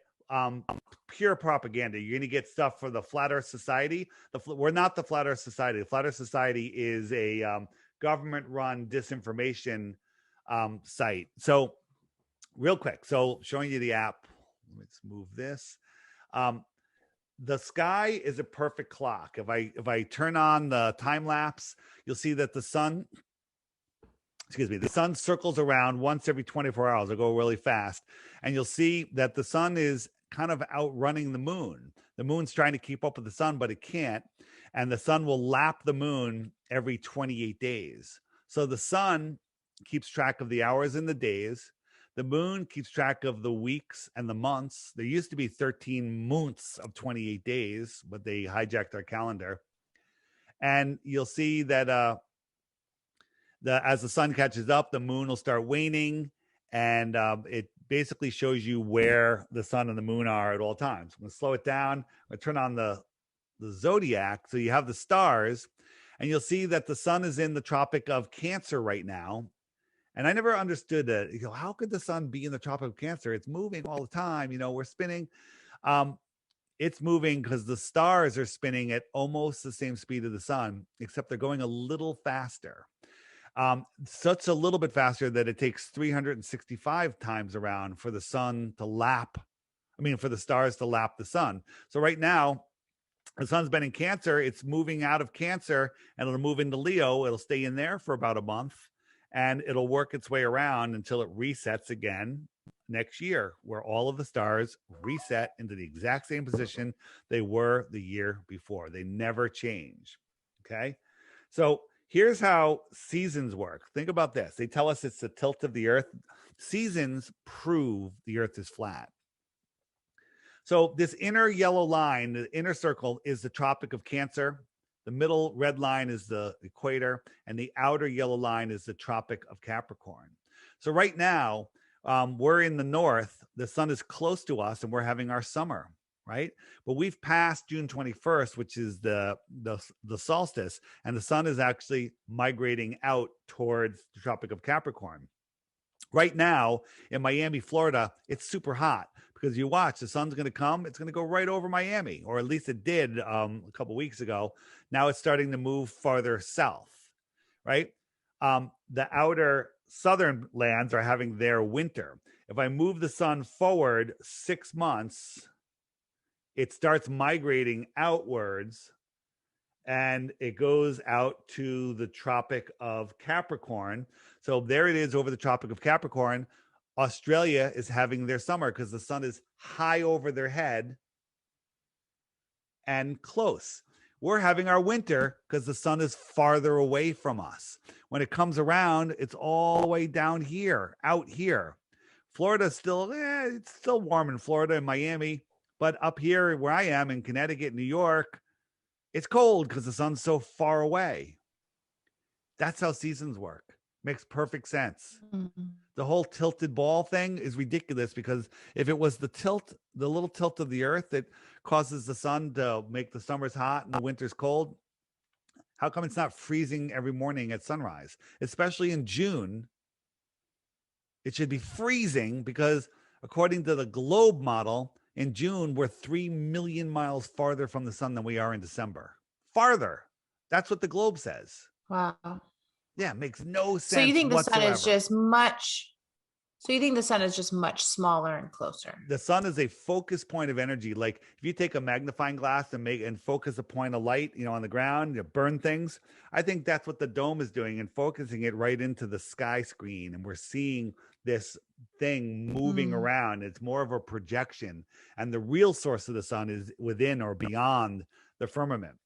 pure propaganda. You're going to get stuff for the Flat Earth Society. We're not the Flat Earth Society. The Flat Earth Society is a government-run disinformation site. So real quick, so showing you the app. Let's move this. The sky is a perfect clock. If I turn on the time lapse, you'll see that the sun circles around once every 24 hours. It'll go really fast. And you'll see that the sun is kind of outrunning the moon. The moon's trying to keep up with the sun, but it can't. And the sun will lap the moon every 28 days. So the sun keeps track of the hours and the days. The moon keeps track of the weeks and the months. There used to be 13 months of 28 days, but they hijacked our calendar. And you'll see that as the sun catches up, the moon will start waning, and it basically shows you where the sun and the moon are at all times. I'm going to slow it down. I'm going to turn on the zodiac. So you have the stars, and you'll see that the sun is in the Tropic of Cancer right now. And I never understood that. You know, how could the sun be in the Tropic of Cancer? It's moving all the time. You know, we're spinning. It's moving because the stars are spinning at almost the same speed of the sun, except they're going a little faster. Such a little bit faster that it takes 365 times around for the sun to lap. For the stars to lap the sun. So right now, the sun's been in Cancer. It's moving out of Cancer and it'll move into Leo. It'll stay in there for about a month and it'll work its way around until it resets again next year, where all of the stars reset into the exact same position they were the year before. They never change. Okay. So here's how seasons work. Think about this. They tell us it's the tilt of the earth. Seasons prove the earth is flat. So this inner yellow line, the inner circle, is the Tropic of Cancer. The middle red line is the equator, and the outer yellow line is the Tropic of Capricorn. So right now, we're in the north. The sun is close to us, and we're having our summer, right? But we've passed June 21st, which is the solstice, and the sun is actually migrating out towards the Tropic of Capricorn. Right now in Miami, Florida, it's super hot because you watch the sun's going to come. It's going to go right over Miami, or at least it did a couple weeks ago. Now it's starting to move farther south, right? The outer southern lands are having their winter. If I move the sun forward 6 months, it starts migrating outwards and it goes out to the Tropic of Capricorn. So there it is over the Tropic of Capricorn. Australia is having their summer because the sun is high over their head and close. We're having our winter because the sun is farther away from us. When it comes around, it's all the way down here, out here. Florida's still, it's still warm in Florida and Miami, but up here where I am in Connecticut, New York, it's cold because the sun's so far away. That's how seasons work. Makes perfect sense. Mm-hmm. The whole tilted ball thing is ridiculous because if it was the little tilt of the earth that causes the sun to make the summers hot and the winters cold, how come it's not freezing every morning at sunrise? Especially in June, it should be freezing because according to the globe model, in June, we're 3 million miles farther from the sun than we are in December. Farther. That's what the globe says. Wow. Yeah, it makes no sense. So you think the whatsoever. sun is just much So you think the sun is just much smaller and closer? The sun is a focus point of energy. Like if you take a magnifying glass and focus a point of light, on the ground, burn things. I think that's what the dome is doing and focusing it right into the sky screen. And we're seeing this thing moving around. It's more of a projection. And the real source of the sun is within or beyond the firmament.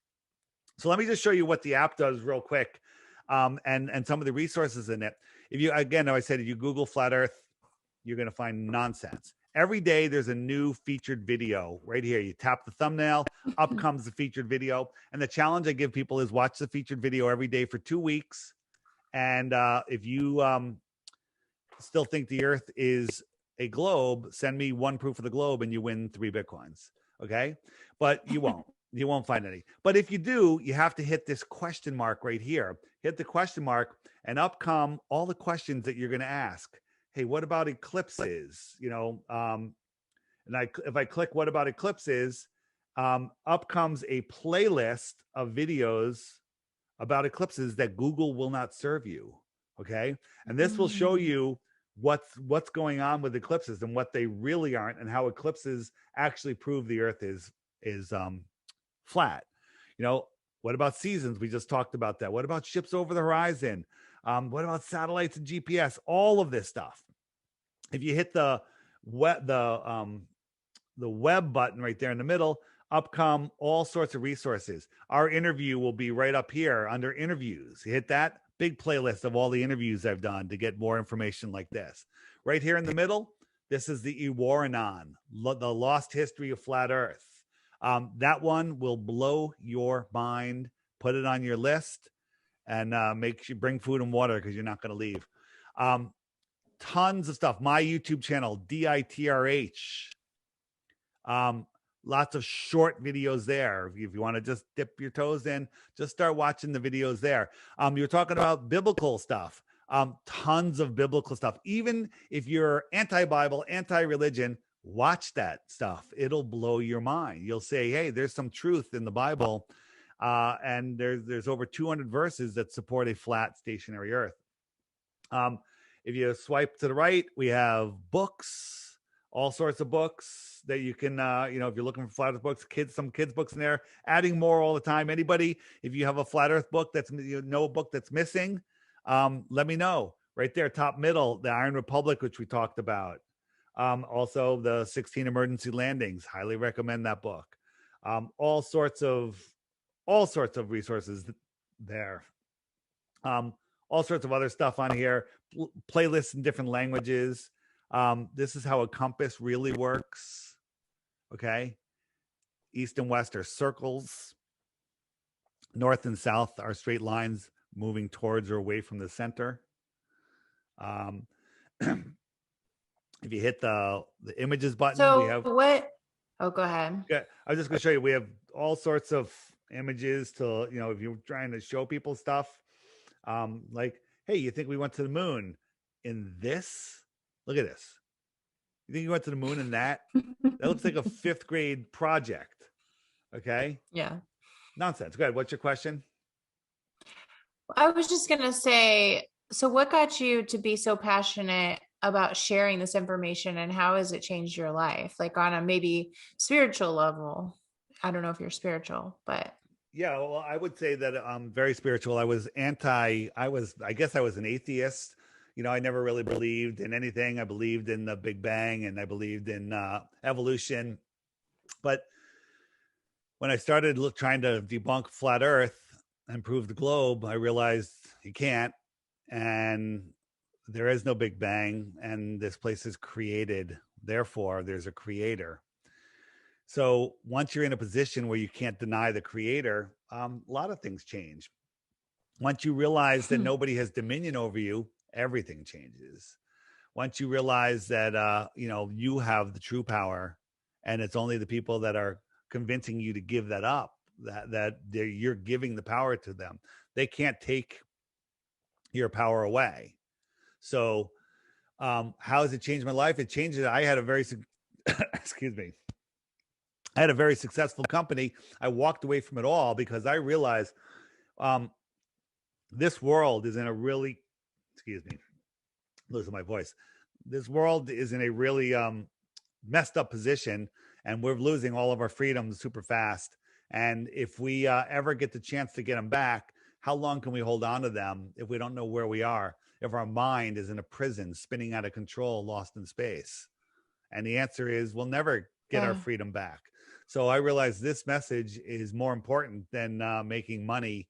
So let me just show you what the app does real quick. And some of the resources in it. If you, again, I said, if you Google flat earth, you're going to find nonsense. Every day there's a new featured video right here. You tap the thumbnail, up comes the featured video. And the challenge I give people is watch the featured video every day for 2 weeks. And if you still think the earth is a globe, send me one proof of the globe and you win 3 Bitcoins. Okay. But you won't. You won't find any. But if you do, you have to hit this question mark right here. Hit the question mark and up come all the questions that you're going to ask. Hey, what about eclipses? If I click what about eclipses, up comes a playlist of videos about eclipses that Google will not serve you. Okay. And this will show you what's going on with eclipses and what they really aren't and how eclipses actually prove the earth is flat. What about seasons? We just talked about that. What about ships over the horizon? What about satellites and GPS? All of this stuff. If you hit the web button right there in the middle, up come all sorts of resources. Our interview will be right up here under interviews. You hit that big playlist of all the interviews I've done to get more information like this. Right here in the middle, this is the Iwaranon, the lost history of flat Earth. That one will blow your mind. Put it on your list and make sure you bring food and water because you're not going to leave. Tons of stuff. My YouTube channel, DITRH. Lots of short videos there. If you want to just dip your toes in, just start watching the videos there. You're talking about biblical stuff. Tons of biblical stuff. Even if you're anti-Bible, anti-religion, watch that stuff. It'll blow your mind. You'll say, hey, there's some truth in the Bible. And there's over 200 verses that support a flat stationary earth. If you swipe to the right, we have books, all sorts of books that you can, if you're looking for flat earth books, some kids books in there, adding more all the time. Anybody, if you have a flat earth book that's, a book that's missing, let me know. Right there, top middle, the Iron Republic, which we talked about. Also the 16 emergency landings. Highly recommend that book. All sorts of resources there. All sorts of other stuff on here, playlists in different languages. This is how a compass really works. Okay. East and west are circles. North and south are straight lines moving towards or away from the center. If you hit the images button, we have what? Oh, go ahead. Yeah, I was just going to show you. We have all sorts of images to, if you're trying to show people stuff, like, hey, you think we went to the moon? in this? Look at this. You think you went to the moon in that? That looks like a fifth grade project. Okay. Yeah. Nonsense. Go ahead. What's your question? I was just going to say, so what got you to be so passionate about sharing this information, and how has it changed your life? Like on a maybe spiritual level. I don't know if you're spiritual, but Yeah, well, I would say that I'm very spiritual. I guess I was an atheist. I never really believed in anything. I believed in the Big Bang and I believed in evolution. But when I started trying to debunk flat Earth and prove the globe, I realized you can't. And there is no Big Bang, and this place is created. Therefore, there's a creator. So once you're in a position where you can't deny the creator, a lot of things change. Once you realize that nobody has dominion over you, everything changes. Once you realize that you have the true power, and it's only the people that are convincing you to give that up, that you're giving the power to them. They can't take your power away. So how has it changed my life? It changed it. I had a very excuse me. I had a very successful company. I walked away from it all because I realized this world is in a really, excuse me, losing my voice. This world is in a really messed up position, and we're losing all of our freedoms super fast. And if we ever get the chance to get them back, how long can we hold on to them if we don't know where we are? If our mind is in a prison spinning out of control, lost in space? And the answer is we'll never get our freedom back. So I realized this message is more important than making money,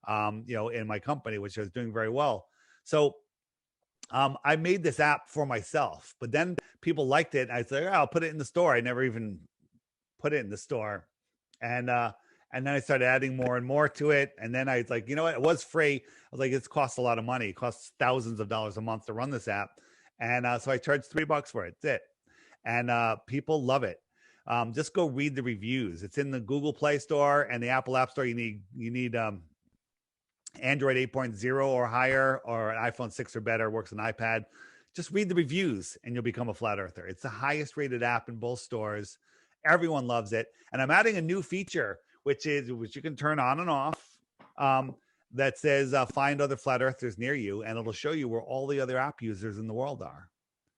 in my company, which I was doing very well. So I made this app for myself, but then people liked it. I said, I'll put it in the store. I never even put it in the store. And then I started adding more and more to it. And then I was like, you know what? It was free. I was like, it costs a lot of money. It costs thousands of dollars a month to run this app. And so I charged $3 for it. That's it. And people love it. Just go read the reviews. It's in the Google Play Store and the Apple App Store. You need Android 8.0 or higher, or an iPhone 6 or better. Works on iPad. Just read the reviews and you'll become a flat earther. It's the highest rated app in both stores. Everyone loves it. And I'm adding a new feature, which you can turn on and off, that says find other flat earthers near you, and it'll show you where all the other app users in the world are.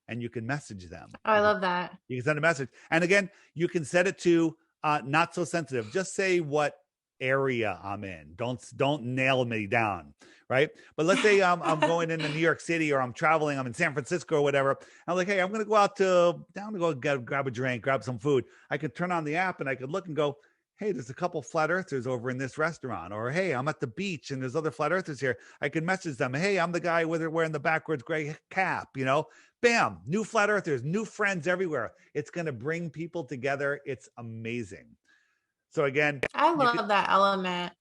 And you can message them. I love that. You can send a message. And again, you can set it to not so sensitive. Just say what area I'm in. Don't nail me down, right? But let's say I'm going into New York City, or I'm traveling, I'm in San Francisco or whatever. I'm like, hey, I'm going to go down to go grab a drink, grab some food. I could turn on the app and I could look and go, hey, there's a couple flat earthers over in this restaurant. Or, hey, I'm at the beach and there's other flat earthers here. I can message them. Hey, I'm the guy wearing the backwards gray cap, Bam, new flat earthers, new friends everywhere. It's going to bring people together. It's amazing. So again, I love that element.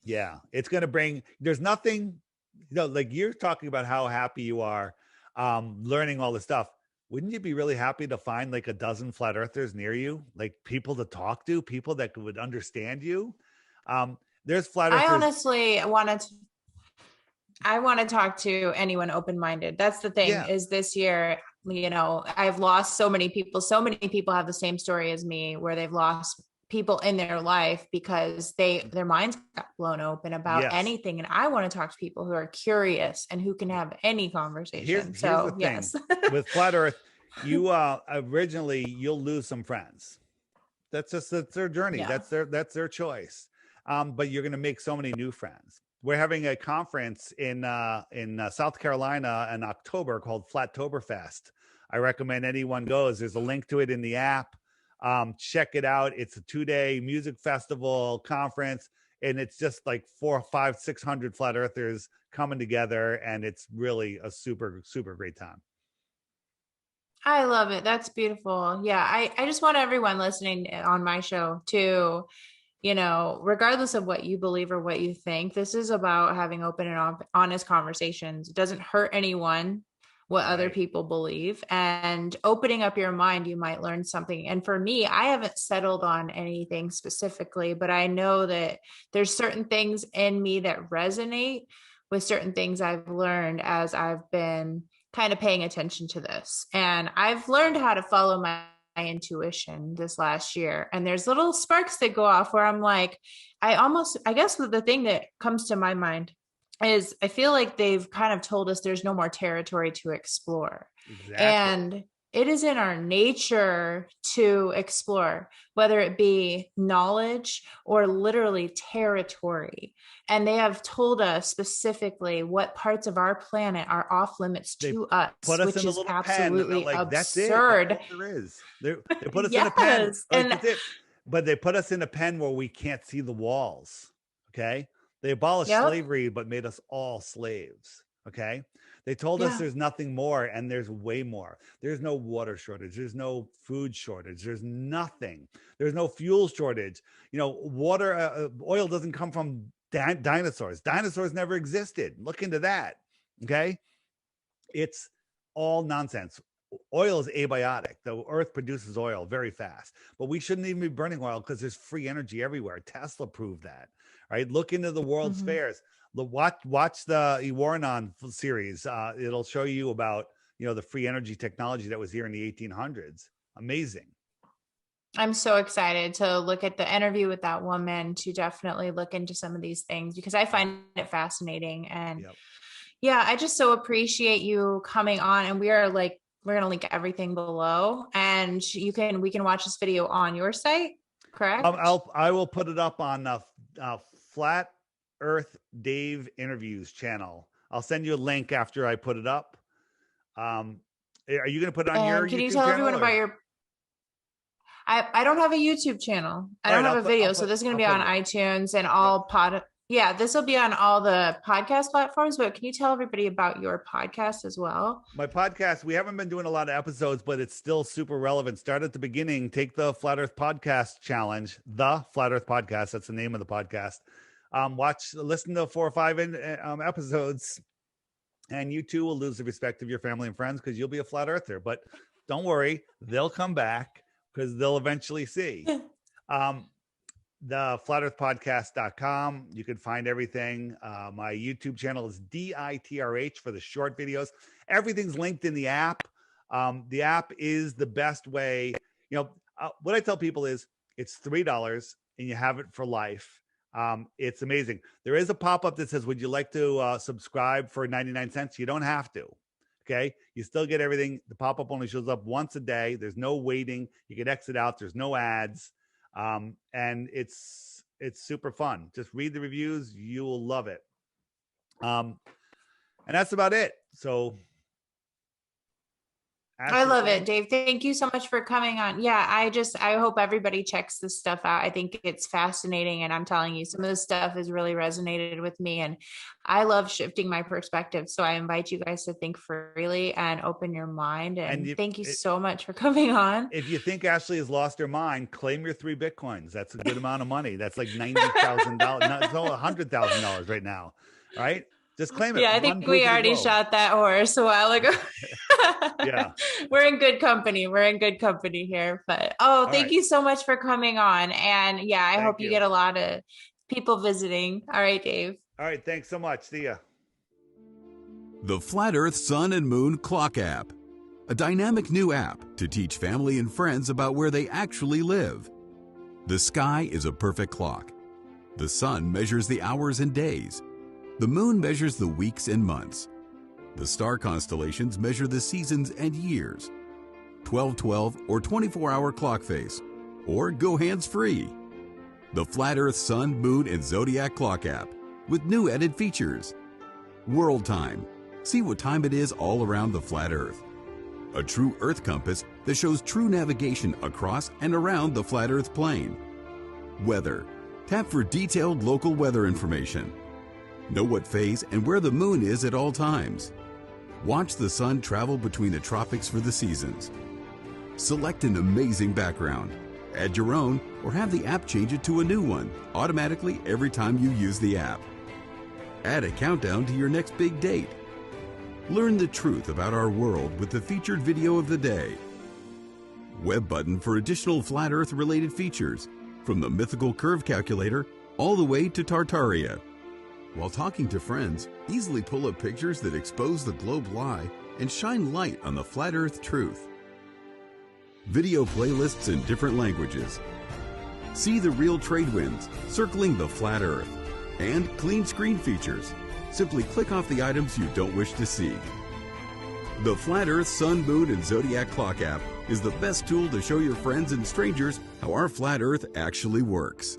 Yeah, it's going to bring, there's nothing, like you're talking about how happy you are learning all this stuff. Wouldn't you be really happy to find like a dozen flat earthers near you, like people to talk to, people that would understand you? There's flat earthers. I honestly I want to talk to anyone open-minded. That's the thing. Is this year, I've lost so many people. So many people have the same story as me, where they've lost people in their life because their minds got blown open about anything. And I want to talk to people who are curious and who can have any conversation. Here's the thing. Yes. With flat earth, you you'll lose some friends. That's their journey. Yeah. That's their choice. But you're going to make so many new friends. We're having a conference in South Carolina in October called Flattoberfest. I recommend anyone goes. There's a link to it in the app. Check it out. It's a 2-day music festival conference, and it's just like 400, 500, 600 flat earthers coming together, and it's really a super, super great time. I love it. That's beautiful. Yeah. I just want everyone listening on my show to, regardless of what you believe or what you think, this is about having open and honest conversations. It doesn't hurt anyone what other people believe, and opening up your mind, you might learn something. And for me, I haven't settled on anything specifically, but I know that there's certain things in me that resonate with certain things I've learned as I've been kind of paying attention to this. And I've learned how to follow my intuition this last year. And there's little sparks that go off where I'm like, I guess the thing that comes to my mind is I feel like they've kind of told us there's no more territory to explore. Exactly. And it is in our nature to explore, whether it be knowledge or literally territory. And they have told us specifically what parts of our planet are off limits to us, which is absolutely absurd. That's all there is. They put us in a pen. That's it. But they put us in a pen where we can't see the walls. Okay. They abolished slavery, but made us all slaves. Okay. They told us there's nothing more, and there's way more. There's no water shortage. There's no food shortage. There's nothing. There's no fuel shortage. Oil doesn't come from dinosaurs. Dinosaurs never existed. Look into that. Okay. It's all nonsense. Oil is abiotic. The earth produces oil very fast, but we shouldn't even be burning oil because there's free energy everywhere. Tesla proved that, right? Look into the world's fairs. Watch the Iwaranon series. It'll show you about, the free energy technology that was here in the 1800s. Amazing. I'm so excited to look at the interview with that woman, to definitely look into some of these things, because I find it fascinating. And I just so appreciate you coming on. And we're going to link everything below, and we can watch this video on your site, correct? I will put it up on Flat Earth Dave Interviews channel. I'll send you a link after I put it up. Are you going to put it on your YouTube channel? Can you tell everyone about your... I don't have a YouTube channel. I don't have a video. So this is going to be on iTunes and all this will be on all the podcast platforms, but can you tell everybody about your podcast as well? My podcast, we haven't been doing a lot of episodes, but it's still super relevant. Start at the beginning. Take the Flat Earth Podcast Challenge, the Flat Earth Podcast. That's the name of the podcast. Listen to 4 or 5 episodes, and you too will lose the respect of your family and friends because you'll be a flat earther. But don't worry, they'll come back because they'll eventually see. The flatearthpodcast.com. You can find everything. My YouTube channel is DITRH for the short videos. Everything's linked in the app. The app is the best way. What I tell people is it's $3 and you have it for life. It's amazing. There is a pop-up that says, would you like to subscribe for 99 cents? You don't have to. Okay. You still get everything. The pop-up only shows up once a day. There's no waiting. You can exit out. There's no ads. And it's super fun. Just read the reviews. You will love it. And that's about it. So I love it, Dave. Thank you so much for coming on. Yeah, I hope everybody checks this stuff out. I think it's fascinating. And I'm telling you, some of this stuff has really resonated with me. And I love shifting my perspective. So I invite you guys to think freely and open your mind. And thank you so much for coming on. If you think Ashley has lost her mind, claim your 3 Bitcoins. That's a good amount of money. That's like $90,000. No, it's all $100,000 right now. Right? Just claim it. Yeah, I think we already shot that horse a while ago. Yeah. We're in good company. We're in good company here. But thank you so much for coming on. And I hope you get a lot of people visiting. All right, Dave. All right. Thanks so much. See ya. The Flat Earth Sun and Moon Clock App. A dynamic new app to teach family and friends about where they actually live. The sky is a perfect clock. The sun measures the hours and days. The moon measures the weeks and months. The star constellations measure the seasons and years. 12/12 or 24-hour clock face, or go hands-free. The Flat Earth Sun, Moon, and Zodiac Clock app with new added features. World Time. See what time it is all around the flat Earth. A true Earth compass that shows true navigation across and around the flat Earth plane. Weather. Tap for detailed local weather information. Know what phase and where the moon is at all times. Watch the sun travel between the tropics for the seasons. Select an amazing background. Add your own or have the app change it to a new one automatically every time you use the app. Add a countdown to your next big date. Learn the truth about our world with the featured video of the day. Web button for additional flat Earth related features, from the mythical curve calculator all the way to Tartaria. While talking to friends, easily pull up pictures that expose the globe lie and shine light on the flat Earth truth. Video playlists in different languages. See the real trade winds circling the flat Earth. And clean screen features. Simply click off the items you don't wish to see. The Flat Earth Sun, Moon, and Zodiac Clock app is the best tool to show your friends and strangers how our flat Earth actually works.